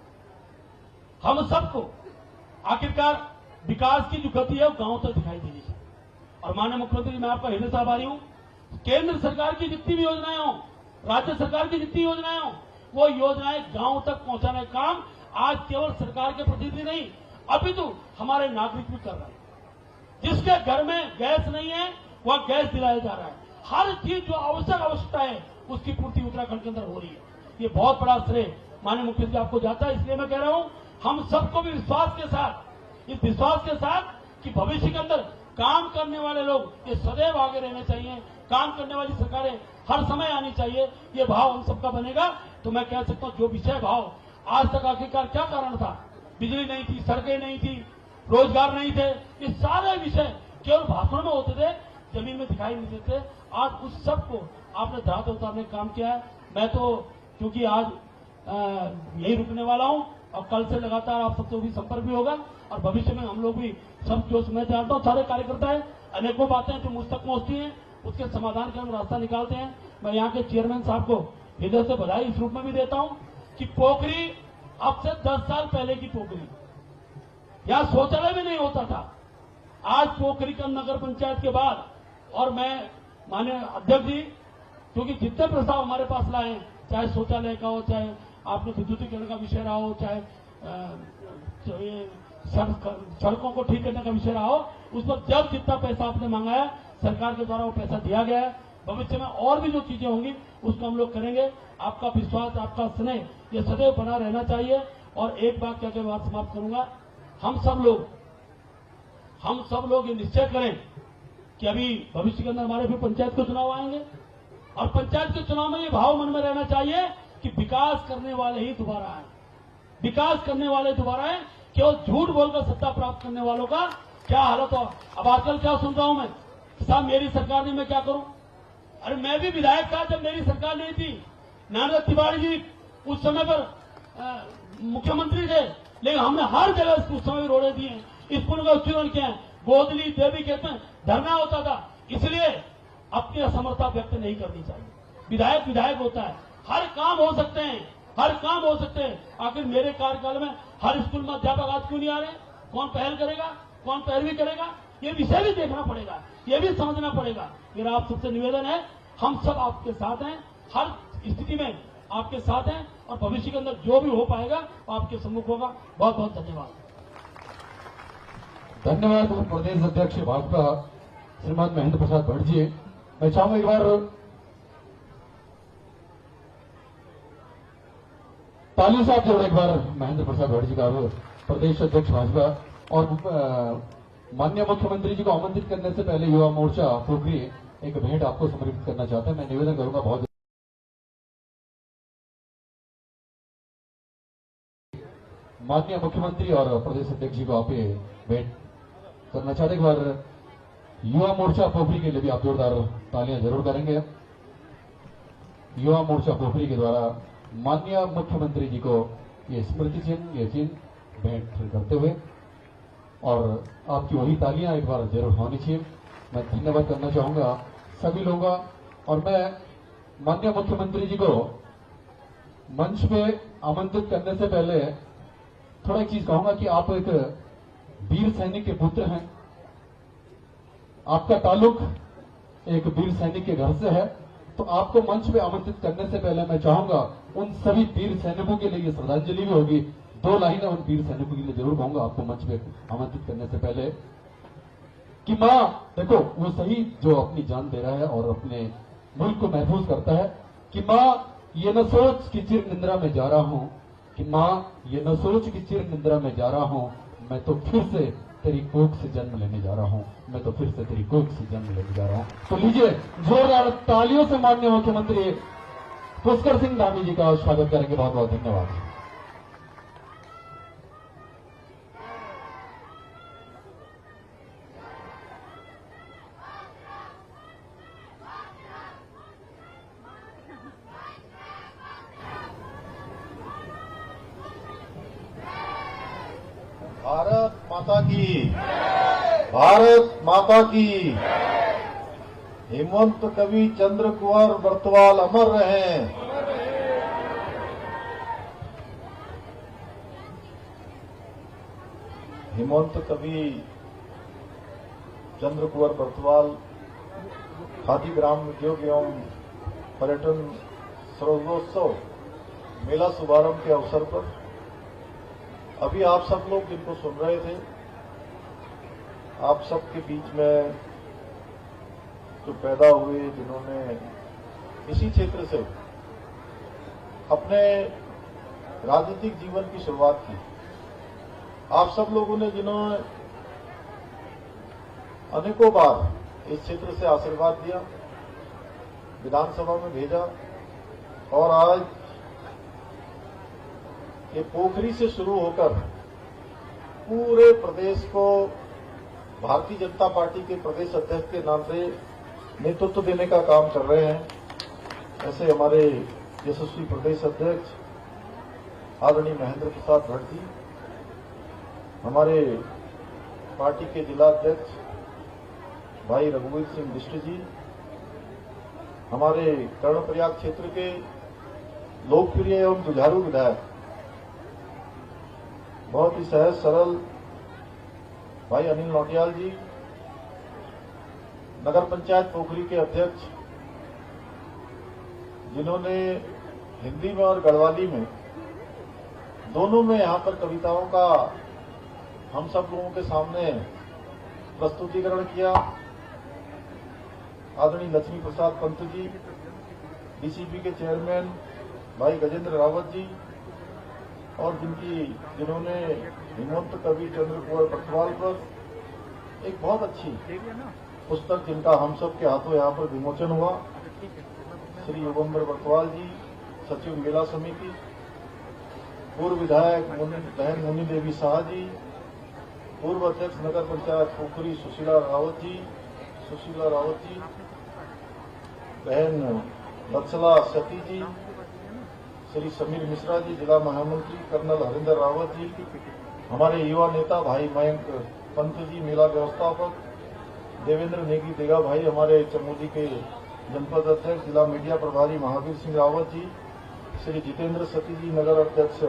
हम सबको आखिरकार विकास की जो गति है वो गांव तक दिखाई देनी चाहिए। और माननीय मुख्यमंत्री, मैं आपका हृदय से आभारी हूं। केंद्र सरकार की जितनी भी योजनाएं हो, राज्य सरकार की जितनी योजनाएं हो, वो योजनाएं गांव तक पहुंचाने का काम आज केवल सरकार के प्रतिनिधि नहीं, अपितु हमारे नागरिक भी कर रहे हैं। जिसके घर में गैस नहीं है वह गैस दिलाया जा रहा है। हर चीज जो आवश्यकता है उसकी पूर्ति उत्तराखंड के अंदर हो रही है। ये बहुत बड़ा श्रेय माननीय मुख्यमंत्री आपको जाता है। इसलिए मैं कह रहा हूं हम सबको भी विश्वास के साथ, इस विश्वास के साथ कि भविष्य के अंदर काम करने वाले लोग ये सदैव आगे रहने चाहिए, काम करने वाली सरकारें हर समय आनी चाहिए, ये भाव हम सबका बनेगा। तो मैं कह सकता हूं जो विषय भाव आज तक आखिरकार क्या कारण था, बिजली नहीं थी, सड़कें नहीं थी, रोजगार नहीं थे, ये सारे विषय केवल भाषण में होते थे, जमीन में दिखाई नहीं देते। आज उस सब को आपने धरातल उतारने का काम किया है। मैं तो क्योंकि आज यही रुकने वाला हूं और कल से लगातार आप सबसे भी संपर्क भी होगा और भविष्य में हम लोग भी सब जो मैं जानता हूं सारे कार्यकर्ता है, अनेकों बातें जो मुझ तक पहुंचती हैं उसके समाधान का हम रास्ता निकालते हैं। मैं यहाँ के चेयरमैन साहब को हृदय से बधाई इस रूप में भी देता हूं कि पोखरी अब से 10 साल पहले की पोखरी, यहां शौचालय भी नहीं होता था। आज पोखरी का नगर पंचायत के बाद, और मैं माननीय अध्यक्ष जी, क्योंकि जितने प्रस्ताव हमारे पास लाए हैं, चाहे शौचालय का हो, चाहे आपने विद्युतीकरण का विषय रहा हो, चाहे सड़कों को ठीक करने का विषय रहा हो, उस पर जब जितना पैसा आपने मांगा सरकार के द्वारा वो पैसा दिया गया है। भविष्य में और भी जो चीजें होंगी उसको हम लोग करेंगे। आपका विश्वास, आपका स्नेह ये सदैव बना रहना चाहिए। और एक बात कहकर बात समाप्त करूंगा, हम सब लोग ये निश्चय करें कि अभी भविष्य के अंदर हमारे भी पंचायत के चुनाव आएंगे और पंचायत के चुनाव में ये भाव मन में रहना चाहिए कि विकास करने वाले ही दोबारा आए, विकास करने वाले दोबारा आए। केवल झूठ बोलकर सत्ता प्राप्त करने वालों का क्या हालत हो। अब आजकल क्या सुन रहा हूं मैं, साहब मेरी सरकार नहीं, मैं क्या करूं। अरे मैं भी विधायक था जब मेरी सरकार नहीं थी, नारायण तिवारी जी उस समय पर मुख्यमंत्री थे, लेकिन हमने हर जगह उस समय रोड़े दिए, स्कूल का उत्तीर्ण किया, गोदली देवी खेत में धरना होता था। इसलिए अपनी असमर्थता व्यक्त नहीं करनी चाहिए। विधायक विधायक होता है, हर काम हो सकते हैं, हर काम हो सकते हैं। आखिर मेरे कार्यकाल में हर स्कूल में अध्यापक आज क्यों नहीं आ रहे? कौन पहल करेगा, कौन पैरवी करेगा, ये विषय भी देखना पड़ेगा, ये भी समझना पड़ेगा। मेरा आप सबसे निवेदन है, हम सब आपके साथ हैं, हर स्थिति में आपके साथ हैं और भविष्य के अंदर जो भी हो पाएगा आपके सम्मुख होगा। बहुत बहुत धन्यवाद। धन्यवाद प्रदेश अध्यक्ष भाजपा श्रीमान महेंद्र प्रसाद भट्ट जी। मैं चाहूंगा एक बार ताली से आप जरूर एक बार महेंद्र प्रसाद भट्ट जी का प्रदेश अध्यक्ष भाजपा और माननीय मुख्यमंत्री जी को आमंत्रित करने से पहले युवा मोर्चा पोखरी एक भेंट आपको समर्पित करना चाहता है। मैं निवेदन करूंगा बहुत माननीय मुख्यमंत्री और प्रदेश अध्यक्ष जी को आप ये भेंट करना चाहते। एक बार युवा मोर्चा पोखरी के लिए भी आप जोरदार तालियां जरूर करेंगे। युवा मोर्चा पोखरी के द्वारा माननीय मुख्यमंत्री जी को ये स्मृति चिन्ह ये चिन्ह भेंट करते हुए और आपकी वही तालियां एक बार जरूर होनी चाहिए। मैं धन्यवाद करना चाहूंगा सभी लोगों का और मैं माननीय मुख्यमंत्री जी को मंच पे आमंत्रित करने से पहले थोड़ा एक चीज कहूंगा कि आप एक वीर सैनिक के पुत्र हैं। आपका ताल्लुक एक वीर सैनिक के घर से है, तो आपको मंच पे आमंत्रित करने से पहले मैं चाहूंगा उन सभी वीर सैनिकों के लिए श्रद्धांजलि भी होगी। 2 लाइनें उन वीर सैनिकों के लिए जरूर कहूंगा आपको मंच पे आमंत्रित करने से पहले कि मां देखो वो शहीद जो अपनी जान दे रहा है और अपने मुल्क को महफूज करता है कि मां ये न सोच कि चिर निंद्रा में जा रहा हूं, कि मां ये न सोच कि चिर निंद्रा में जा रहा हूं, मैं तो फिर से तेरी कोख से जन्म लेने जा रहा हूं, मैं तो फिर से तेरी कोख से जन्म लेने जा रहा हूं। तो लीजिए जोरदार तालियों से माननीय मुख्यमंत्री पुष्कर सिंह धामी जी का स्वागत करेंगे। बहुत बहुत धन्यवाद। भारत माता की, भारत माता की। हेमंत कवि चंद्र कुंवर बर्तवाल अमर रहे। हेमंत कवि चंद्र कुंवर बर्तवाल खादी ग्राम उद्योग एवं पर्यटन सर्वोत्सव मेला शुभारंभ के अवसर पर अभी आप सब लोग जिनको सुन रहे थे, आप सबके बीच में जो पैदा हुए, जिन्होंने इसी क्षेत्र से अपने राजनीतिक जीवन की शुरुआत की, आप सब लोगों ने जिन्होंने अनेकों बार इस क्षेत्र से आशीर्वाद दिया, विधानसभा में भेजा और आज ये पोखरी से शुरू होकर पूरे प्रदेश को भारतीय जनता पार्टी के प्रदेश अध्यक्ष के नाम से नेतृत्व देने का काम कर रहे हैं। ऐसे हमारे यशस्वी प्रदेश अध्यक्ष आदरणीय महेंद्र प्रसाद भट्ट जी, हमारे पार्टी के जिला अध्यक्ष भाई रघुवीर सिंह बिष्ट जी, हमारे कर्णप्रयाग क्षेत्र के लोकप्रिय एवं जुझारू विधायक बहुत ही सहज सरल भाई अनिल नौटियाल जी, नगर पंचायत पोखरी के अध्यक्ष जिन्होंने हिंदी में और गढ़वाली में दोनों में यहां पर कविताओं का हम सब लोगों के सामने प्रस्तुतिकरण किया, आदरणीय लक्ष्मी प्रसाद पंत जी, डीसीपी के चेयरमैन भाई गजेंद्र रावत जी, और जिन्होंने हेमंत कवि चंद्र कुंवर बर्तवाल पर एक बहुत अच्छी पुस्तक जिनका हम सब के हाथों यहाँ पर विमोचन हुआ, श्री युगंबर बर्तवाल जी, सचिव मेला समिति, पूर्व विधायक बहन मुनि देवी शाह जी, पूर्व अध्यक्ष नगर पंचायत पोखरी सुशीला रावत जी, बहन वत्सला सती जी, श्री समीर मिश्रा जी, जिला महामंत्री कर्नल हरिंदर रावत जी, हमारे युवा नेता भाई मयंक पंत जी, मेला व्यवस्थापक देवेंद्र नेगी देगा भाई, हमारे चमोली के जनपद अध्यक्ष जिला मीडिया प्रभारी महावीर सिंह रावत जी, श्री जितेंद्र सती जी, नगर अध्यक्ष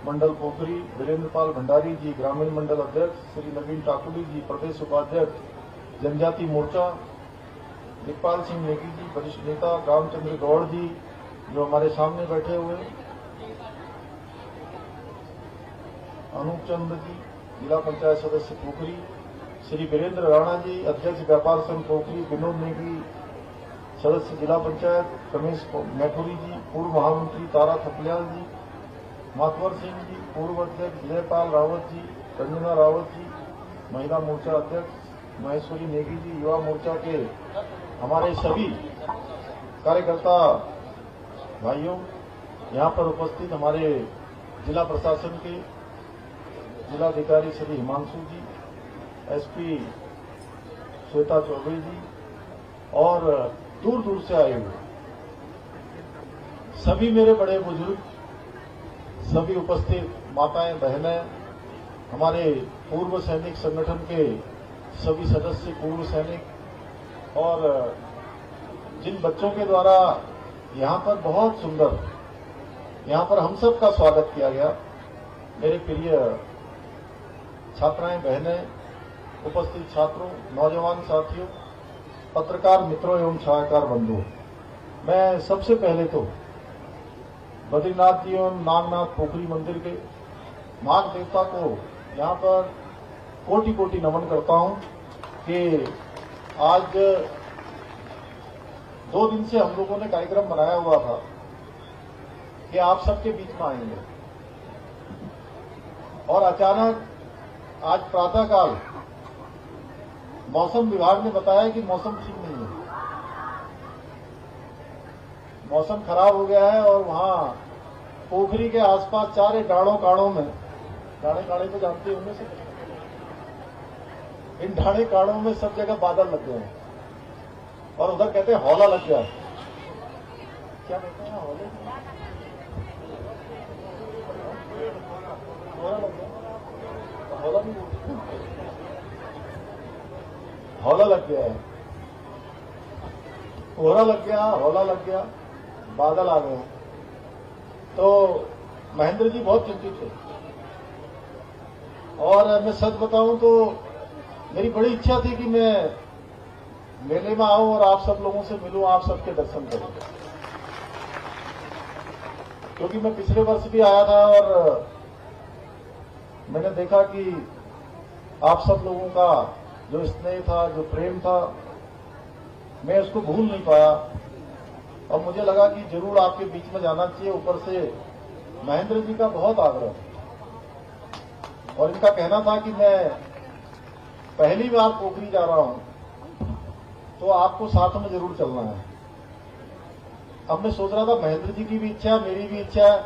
मंडल पोखरी, वीरेंद्र पाल भंडारी जी, ग्रामीण मंडल अध्यक्ष, श्री नवीन टाकुली जी, प्रदेश उपाध्यक्ष जनजाति मोर्चा, दिखपाल सिंह नेगी जी, वरिष्ठ नेता रामचंद्र गौड़ जी, जो हमारे सामने बैठे हुए अनूप चंद्र जी, जिला पंचायत सदस्य पोखरी, श्री वीरेंद्र राणा जी, अध्यक्ष व्यापार संघ पोखरी, विनोद नेगी, सदस्य जिला पंचायत, रमेश मैथुरी जी, पूर्व महामंत्री तारा थपलियाल जी, मातवर सिंह जी, पूर्व अध्यक्ष विजयपाल रावत जी, रंजना रावत जी, महिला मोर्चा अध्यक्ष महेश्वरी नेगी जी, युवा मोर्चा के हमारे सभी कार्यकर्ता भाइयों, यहाँ पर उपस्थित हमारे जिला प्रशासन के जिलाधिकारी श्री हिमांशु जी, एसपी श्वेता चौबे जी और दूर दूर से आए हुए सभी मेरे बड़े बुजुर्ग, सभी उपस्थित माताएं, बहनें, हमारे पूर्व सैनिक संगठन के सभी सदस्य, पूर्व सैनिक और जिन बच्चों के द्वारा यहाँ पर बहुत सुंदर यहाँ पर हम सब का स्वागत किया गया, मेरे प्रिय छात्राएं, बहनें, उपस्थित छात्रों, नौजवान साथियों, पत्रकार मित्रों एवं छायाकार बंधुओं, मैं सबसे पहले तो बद्रीनाथ जी एवं नागनाथ पोखरी मंदिर के नाग देवता को यहाँ पर कोटि कोटि नमन करता हूँ कि आज 2 दिन से हम लोगों ने कार्यक्रम बनाया हुआ था कि आप सबके बीच में आएंगे और अचानक आज प्रातःकाल मौसम विभाग ने बताया कि मौसम ठीक नहीं है, मौसम खराब हो गया है और वहां पोखरी के आसपास चारे डाड़ों काड़ों में, डाड़े काड़े तो जानते होंगे सब, इन ढाड़े काड़ों में सब जगह बादल लग गए हैं और उधर कहते हैं हौला लग गया। क्या कहते हैं हौले? हौला लग गया, हौला भी हौला लग गया है, कोहरा लग गया, हौला लग गया, बादल आ गए। तो महेंद्र जी बहुत चिंतित थे और मैं सच बताऊं तो मेरी बड़ी इच्छा थी कि मैं मेले में आऊं और आप सब लोगों से मिलूं, आप सबके दर्शन करूं, क्योंकि मैं पिछले वर्ष भी आया था और मैंने देखा कि आप सब लोगों का जो स्नेह था, जो प्रेम था, मैं उसको भूल नहीं पाया और मुझे लगा कि जरूर आपके बीच में जाना चाहिए। ऊपर से महेंद्र जी का बहुत आग्रह और इनका कहना था कि मैं पहली बार पोखरी जा रहा हूं तो आपको साथ में जरूर चलना है। अब मैं सोच रहा था महेंद्र जी की भी इच्छा है, मेरी भी इच्छा है,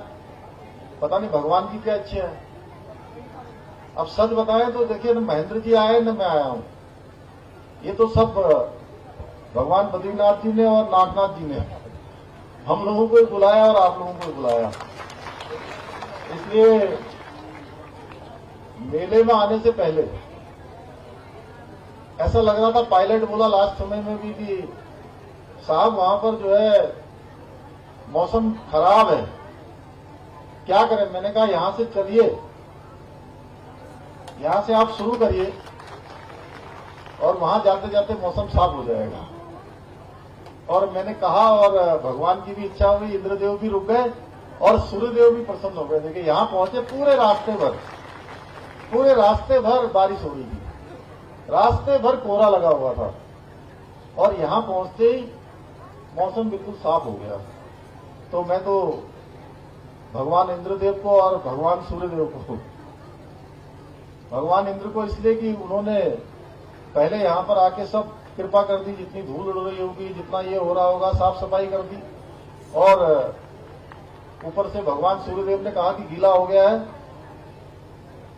पता नहीं भगवान की क्या इच्छा है। अब सच बताएं तो देखिए, न महेंद्र जी आए न मैं आया हूं, ये तो सब भगवान बद्रीनाथ जी ने और नागनाथ जी ने हम लोगों को बुलाया और आप लोगों को बुलाया। इसलिए मेले में आने से पहले ऐसा लग रहा था, पायलट बोला लास्ट समय में भी कि साहब वहां पर जो है मौसम खराब है, क्या करें। मैंने कहा यहां से चलिए, यहां से आप शुरू करिए और वहां जाते जाते मौसम साफ हो जाएगा। और मैंने कहा और भगवान की भी इच्छा हुई, इंद्रदेव भी रुक गए और सूर्यदेव भी प्रसन्न हो गए। देखिए यहां पहुंचे, पूरे रास्ते भर बारिश हो रही थी, रास्ते भर कोहरा लगा हुआ था और यहां पहुंचते ही मौसम बिल्कुल साफ हो गया। तो मैं तो भगवान इंद्रदेव को और भगवान सूर्यदेव को, भगवान इंद्र को इसलिए कि उन्होंने पहले यहां पर आके सब कृपा कर दी, जितनी धूल उड़ रही होगी, जितना ये हो रहा होगा, साफ सफाई कर दी। और ऊपर से भगवान सूर्यदेव ने कहा कि गीला हो गया है,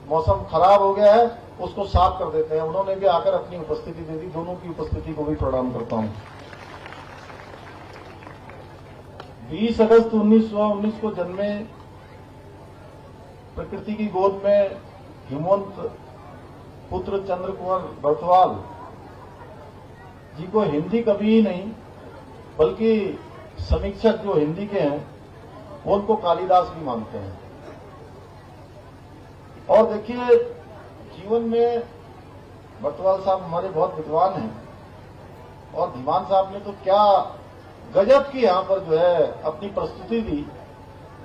मौसम खराब हो गया है, उसको साफ कर देते हैं। उन्होंने भी आकर अपनी उपस्थिति दे दी। दोनों की उपस्थिति को भी प्रणाम करता हूं। 20 अगस्त 1919 को जन्मे, प्रकृति की गोद में हिमवंत पुत्र चंद्र कुंवर बर्थवाल जी को हिंदी कभी ही नहीं, बल्कि समीक्षक जो हिंदी के हैं वो उनको कालिदास भी मानते हैं। और देखिए, जीवन में बर्थवाल साहब हमारे बहुत विद्वान हैं और धीमान साहब ने तो क्या गजब की यहाँ पर जो है अपनी प्रस्तुति दी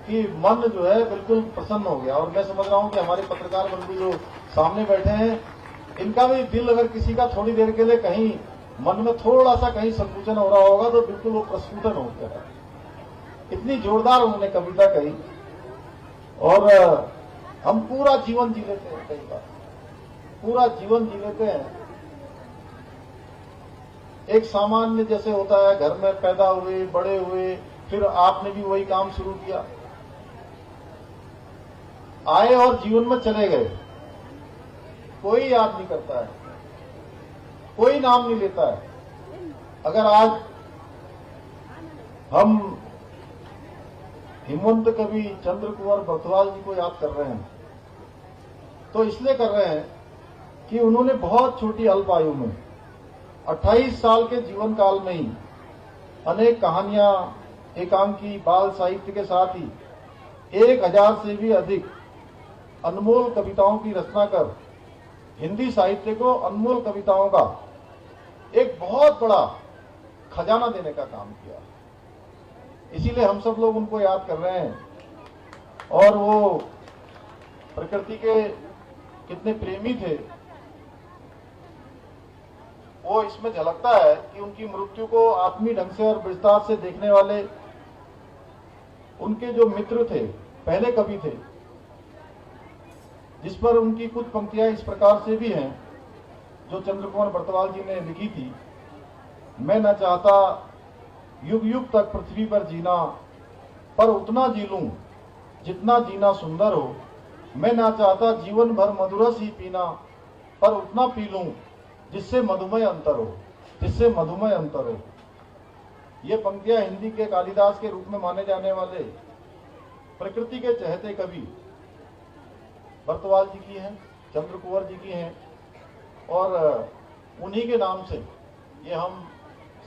कि मन जो है बिल्कुल प्रसन्न हो गया। और मैं समझ रहा हूँ कि हमारे पत्रकार बंधु जो सामने बैठे हैं, इनका भी दिल अगर किसी का थोड़ी देर के लिए कहीं मन में थोड़ा सा कहीं संकुचन हो रहा होगा तो बिल्कुल वो प्रस्फुटन हो गया। इतनी जोरदार उन्होंने कविता कही। और हम पूरा जीवन जी लेते हैं, कई बार पूरा जीवन जी लेते हैं। एक सामान्य जैसे होता है, घर में पैदा हुए, बड़े हुए, फिर आपने भी वही काम शुरू किया, आए और जीवन में चले गए। कोई याद नहीं करता है, कोई नाम नहीं लेता है। अगर आज हम हिमवंत कवि चंद्र कुंवर बर्थवाल जी को याद कर रहे हैं तो इसलिए कर रहे हैं कि उन्होंने बहुत छोटी अल्प आयु में 28 साल के जीवन काल में ही अनेक कहानियां, एकांकी, बाल साहित्य के साथ ही 1000 से भी अधिक अनमोल कविताओं की रचना कर हिंदी साहित्य को अनमोल कविताओं का एक बहुत बड़ा खजाना देने का काम किया। इसीलिए हम सब लोग उनको याद कर रहे हैं। और वो प्रकृति के कितने प्रेमी थे, वो इसमें झलकता है कि उनकी मृत्यु को आत्मीय ढंग से और विस्तार से देखने वाले उनके जो मित्र थे, पहले कवि थे, जिस पर उनकी कुछ पंक्तियां इस प्रकार से भी हैं जो चंद्र कुंवर बर्थवाल जी ने लिखी थी। मैं न चाहता युग युग तक पृथ्वी पर जीना, पर उतना जी लूं जितना जीना सुंदर हो। मैं ना चाहता जीवन भर मधुरस ही पीना, पर उतना पी लूं जिससे मधुमेह अंतर हो, जिससे मधुमेह अंतर हो। ये पंक्तियां हिंदी के कालिदास के रूप में माने जाने वाले प्रकृति के चहेते कवि बर्थवाल जी की हैं, चंद्र कुंवर जी की हैं। और उन्हीं के नाम से ये हम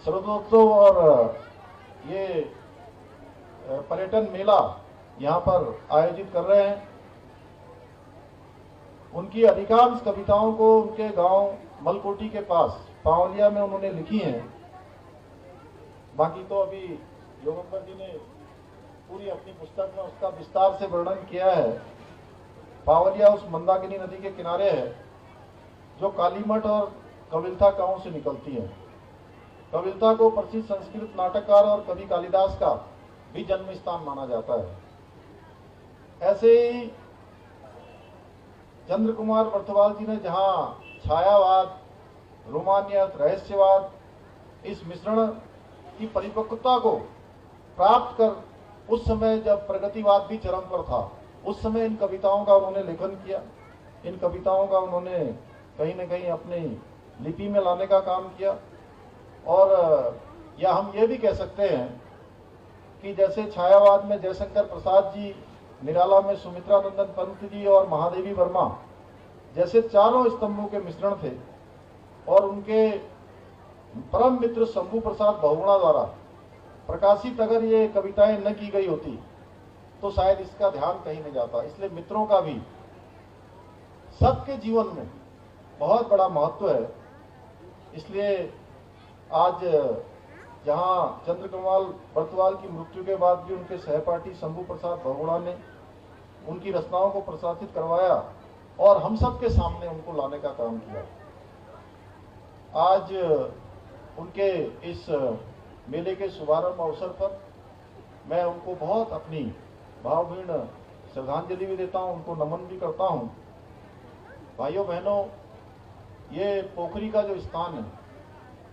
शरदोत्सव और ये पर्यटन मेला यहाँ पर आयोजित कर रहे हैं। उनकी अधिकांश कविताओं को उनके गांव मलकोटी के पास पावलिया में उन्होंने लिखी हैं। बाकी तो अभी योगेंद्र जी ने पूरी अपनी पुस्तक में उसका विस्तार से वर्णन किया है। पावलिया उस मंदाकिनी नदी के किनारे है जो कालीमठ और कविलता गांव से निकलती है। कविलता को प्रसिद्ध संस्कृत नाटककार और कवि कालिदास का भी जन्म स्थान माना जाता है। ऐसे ही चंद्र कुमार बर्थवाल जी ने जहां छायावाद, रोमानियत, रहस्यवाद, इस मिश्रण की परिपक्वता को प्राप्त कर उस समय जब प्रगतिवाद भी चरम पर था, उस समय इन कविताओं का उन्होंने लेखन किया। इन कविताओं का उन्होंने कहीं न कहीं अपनी लिपि में लाने का काम किया। और या हम ये भी कह सकते हैं कि जैसे छायावाद में जयशंकर प्रसाद जी, निराला में सुमित्रानंदन पंत जी और महादेवी वर्मा जैसे चारों स्तंभों के मिश्रण थे, और उनके परम मित्र शंभू प्रसाद बहुगुणा द्वारा प्रकाशित अगर ये कविताएं न की गई होती तो शायद इसका ध्यान कहीं नहीं जाता। इसलिए मित्रों का भी सबके जीवन में बहुत बड़ा महत्व है। इसलिए आज जहां चंद्र कुमार बर्थवाल की मृत्यु के बाद भी उनके सहपाठी शंभू प्रसाद बहुगुणा ने उनकी रचनाओं को प्रकाशित करवाया और हम सब के सामने उनको लाने का काम किया। आज उनके इस मेले के शुभारंभ अवसर पर मैं उनको बहुत अपनी भावभीर्ण श्रद्धांजलि भी देता हूं, उनको नमन भी करता हूं। भाइयों बहनों, ये पोखरी का जो स्थान है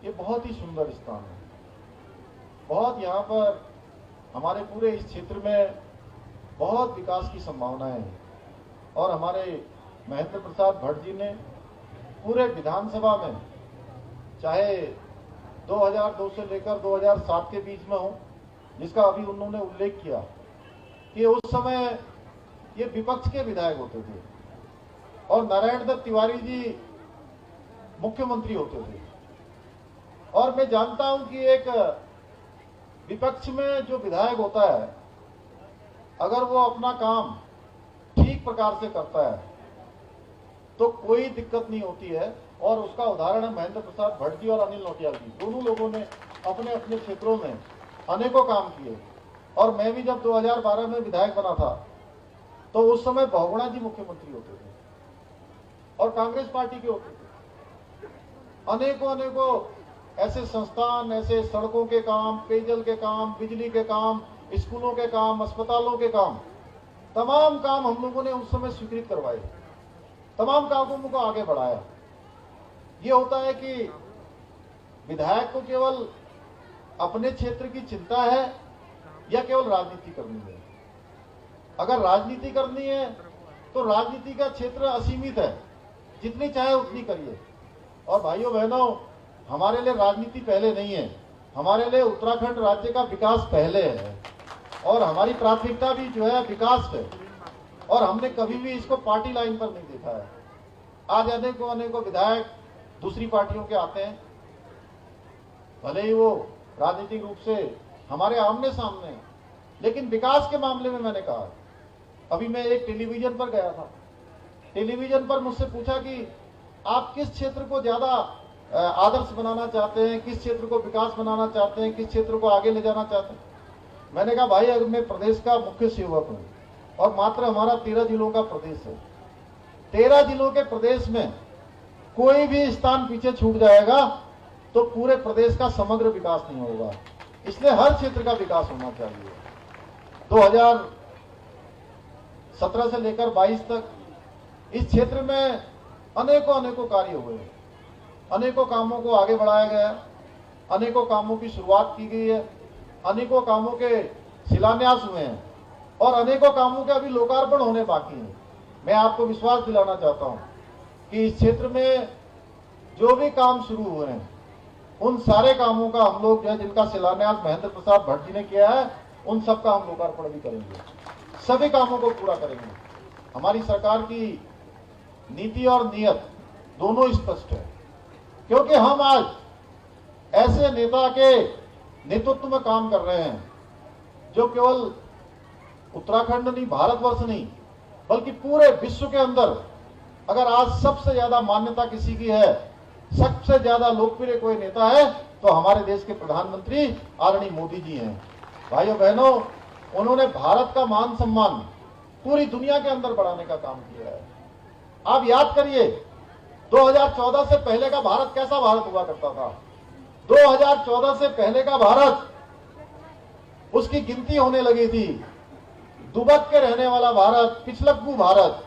ये बहुत ही सुंदर स्थान है। बहुत यहाँ पर हमारे पूरे इस क्षेत्र में बहुत विकास की संभावनाएं हैं। और हमारे महेंद्र प्रसाद भट्ट जी ने पूरे विधानसभा में, चाहे 2002 से लेकर 2007 के बीच में हो, जिसका अभी उन्होंने उल्लेख किया कि उस समय ये विपक्ष के विधायक होते थे और नारायण दत्त तिवारी जी मुख्यमंत्री होते थे। और मैं जानता हूं कि एक विपक्ष में जो विधायक होता है, अगर वो अपना काम ठीक प्रकार से करता है तो कोई दिक्कत नहीं होती है। और उसका उदाहरण है महेंद्र प्रसाद भट्ट जी और अनिल नौटियाल जी। दोनों लोगों ने अपने अपने क्षेत्रों में अनेकों काम किए। और मैं भी जब 2012 में विधायक बना था तो उस समय बहुगुणा जी मुख्यमंत्री होते थे और कांग्रेस पार्टी के होते थे। अनेकों ऐसे संस्थान, ऐसे सड़कों के काम, पेयजल के काम, बिजली के काम, स्कूलों के काम, अस्पतालों के काम, तमाम काम हम लोगों ने उस समय स्वीकृत करवाए, तमाम कामों को आगे बढ़ाया। ये होता है कि विधायक को केवल अपने क्षेत्र की चिंता है या केवल राजनीति करनी है। अगर राजनीति करनी है तो राजनीति का क्षेत्र असीमित है, जितनी चाहे उतनी करिए। और भाइयों बहनों, हमारे लिए राजनीति पहले नहीं है, हमारे लिए उत्तराखंड राज्य का विकास पहले है और हमारी प्राथमिकता भी जो है विकास है। और हमने कभी भी इसको पार्टी लाइन पर नहीं देखा है। आज अनेकों विधायक दूसरी पार्टियों के आते हैं, भले ही वो राजनीतिक रूप से हमारे आमने सामने हैं, लेकिन विकास के मामले में मैंने कहा, अभी मैं एक टेलीविजन पर गया था, टेलीविजन पर मुझसे पूछा कि आप किस क्षेत्र को ज्यादा आदर्श बनाना चाहते हैं, किस क्षेत्र को विकास बनाना चाहते हैं, किस क्षेत्र को आगे ले जाना चाहते हैं। मैंने कहा भाई, अगर मैं प्रदेश का मुख्य सेवक हूं और मात्र हमारा 13 जिलों का प्रदेश है, 13 जिलों के प्रदेश में कोई भी स्थान पीछे छूट जाएगा तो पूरे प्रदेश का समग्र विकास नहीं होगा। इसलिए हर क्षेत्र का विकास होना चाहिए। 2017 से लेकर 22 तक इस क्षेत्र में अनेकों कार्य हुए, अनेकों कामों को आगे बढ़ाया गया, अनेकों कामों की शुरुआत की गई है, अनेकों कामों के शिलान्यास हुए हैं और अनेकों कामों के अभी लोकार्पण होने बाकी हैं। मैं आपको विश्वास दिलाना चाहता हूं कि इस क्षेत्र में जो भी काम शुरू हुए हैं, उन सारे कामों का हम लोग जो है, जिनका शिलान्यास महेंद्र प्रसाद भट्ट जी ने किया है, उन सब का हम लोकार्पण भी करेंगे, सभी कामों को पूरा करेंगे। हमारी सरकार की नीति और नियत दोनों स्पष्ट है, क्योंकि हम आज ऐसे नेता के नेतृत्व में काम कर रहे हैं जो केवल उत्तराखंड नहीं, भारतवर्ष नहीं, बल्कि पूरे विश्व के अंदर अगर आज सबसे ज्यादा मान्यता किसी की है, सबसे ज्यादा लोकप्रिय कोई नेता है तो हमारे देश के प्रधानमंत्री आदरणीय मोदी जी हैं। भाइयों बहनों, उन्होंने भारत का मान सम्मान पूरी दुनिया के अंदर बढ़ाने का काम किया है। आप याद करिए, 2014 से पहले का भारत कैसा भारत हुआ करता था। 2014 से पहले का भारत, उसकी गिनती होने लगी थी। दुबक के रहने वाला भारत, पिछलग्गू भारत,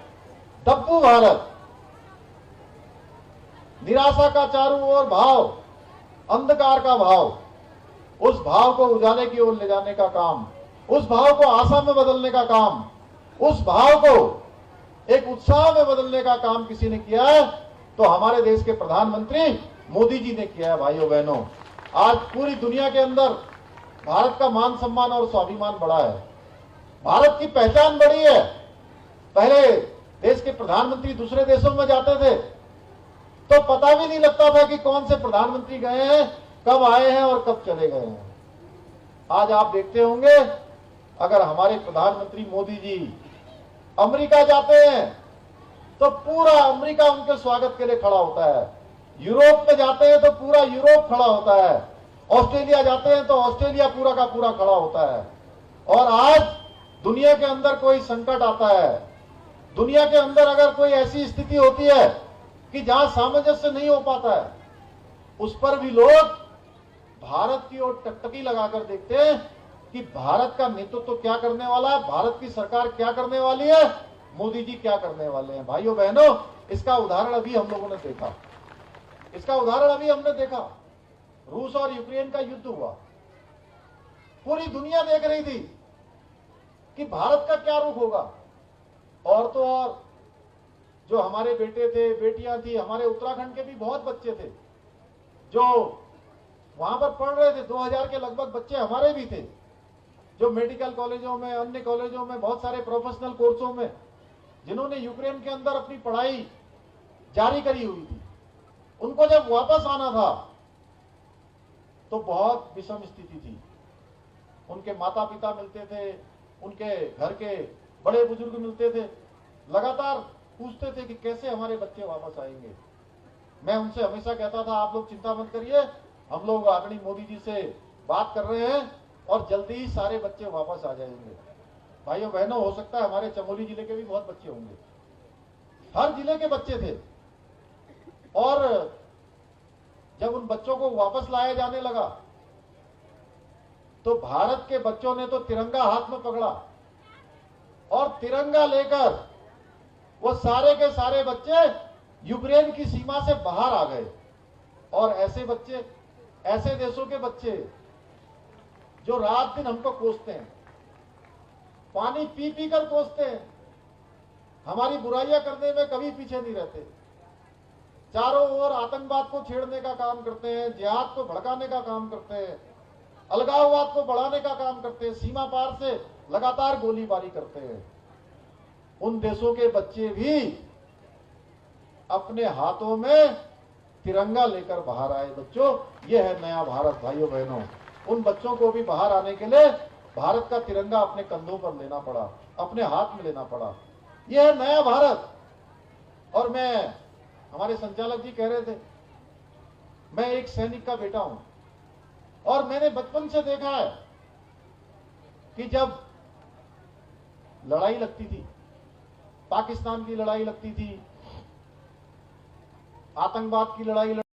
दब्बू भारत, निराशा का चारों ओर भाव, अंधकार का भाव, उस भाव को उजाले की ओर ले जाने का काम, उस भाव को आशा में बदलने का काम, उस भाव को एक उत्साह में बदलने का काम किसी ने किया है तो हमारे देश के प्रधानमंत्री मोदी जी ने किया है। भाइयों बहनों, आज पूरी दुनिया के अंदर भारत का मान सम्मान और स्वाभिमान बढ़ा है, भारत की पहचान बढ़ी है। पहले देश के प्रधानमंत्री दूसरे देशों में जाते थे तो पता भी नहीं लगता था कि कौन से प्रधानमंत्री गए हैं, कब आए हैं और कब चले गए हैं। आज आप देखते होंगे, अगर हमारे प्रधानमंत्री मोदी जी अमेरिका जाते हैं तो पूरा अमेरिका उनके स्वागत के लिए खड़ा होता है, यूरोप में जाते हैं तो पूरा यूरोप खड़ा होता है, ऑस्ट्रेलिया जाते हैं तो ऑस्ट्रेलिया पूरा का पूरा खड़ा होता है। और आज दुनिया के अंदर कोई संकट आता है, दुनिया के अंदर अगर कोई ऐसी स्थिति होती है कि जहां सामंजस्य नहीं हो पाता है, उस पर भी लोग भारत की ओर टकटकी लगाकर देखते हैं कि भारत का नेतृत्व क्या करने वाला है, भारत की सरकार क्या करने वाली है, मोदी जी क्या करने वाले हैं। भाइयों बहनों, इसका उदाहरण अभी हम लोगों ने देखा, इसका उदाहरण अभी हमने देखा। रूस और यूक्रेन का युद्ध हुआ, पूरी दुनिया देख रही थी कि भारत का क्या रुख होगा। और तो और जो हमारे बेटे थे, बेटियां थी, हमारे उत्तराखंड के भी बहुत बच्चे थे जो वहां पर पढ़ रहे थे। 2000 के लगभग बच्चे हमारे भी थे जो मेडिकल कॉलेजों में, अन्य कॉलेजों में, बहुत सारे प्रोफेशनल कोर्सों में, जिन्होंने यूक्रेन के अंदर अपनी पढ़ाई जारी करी हुई थी। उनको जब वापस आना था तो बहुत विषम स्थिति थी। उनके माता पिता मिलते थे, उनके घर के बड़े बुजुर्ग मिलते थे, लगातार पूछते थे कि कैसे हमारे बच्चे वापस आएंगे। मैं उनसे हमेशा कहता था, आप लोग चिंता मत करिए, हम लोग आदरणीय मोदी जी से बात कर रहे हैं और जल्दी ही सारे बच्चे वापस आ जाएंगे। भाइयों बहनों, हो सकता है हमारे चमोली जिले के भी बहुत बच्चे होंगे, हर जिले के बच्चे थे, और जब उन बच्चों को वापस लाया जाने लगा तो भारत के बच्चों ने तो तिरंगा हाथ में पकड़ा और तिरंगा लेकर वो सारे के सारे बच्चे यूक्रेन की सीमा से बाहर आ गए। और ऐसे बच्चे, ऐसे देशों के बच्चे जो रात दिन हमको कोसते हैं, पानी पी पी कर कोसते हैं, हमारी बुराइयां करने में कभी पीछे नहीं रहते, चारों ओर आतंकवाद को छेड़ने का काम करते हैं, जिहाद को भड़काने का काम करते हैं, अलगाववाद को बढ़ाने का काम करते हैं, सीमा पार से लगातार गोलीबारी करते हैं। उन देशों के बच्चे भी अपने हाथों में तिरंगा लेकर बाहर आए। बच्चों, ये है नया भारत। भाइयों बहनों, उन बच्चों को भी बाहर आने के लिए भारत का तिरंगा अपने कंधों पर लेना पड़ा, अपने हाथ में लेना पड़ा। यह है नया भारत। और मैं, हमारे संचालक जी कह रहे थे, मैं एक सैनिक का बेटा हूं और मैंने बचपन से देखा है कि जब लड़ाई लगती थी, पाकिस्तान की लड़ाई लगती थी, आतंकवाद की लड़ाई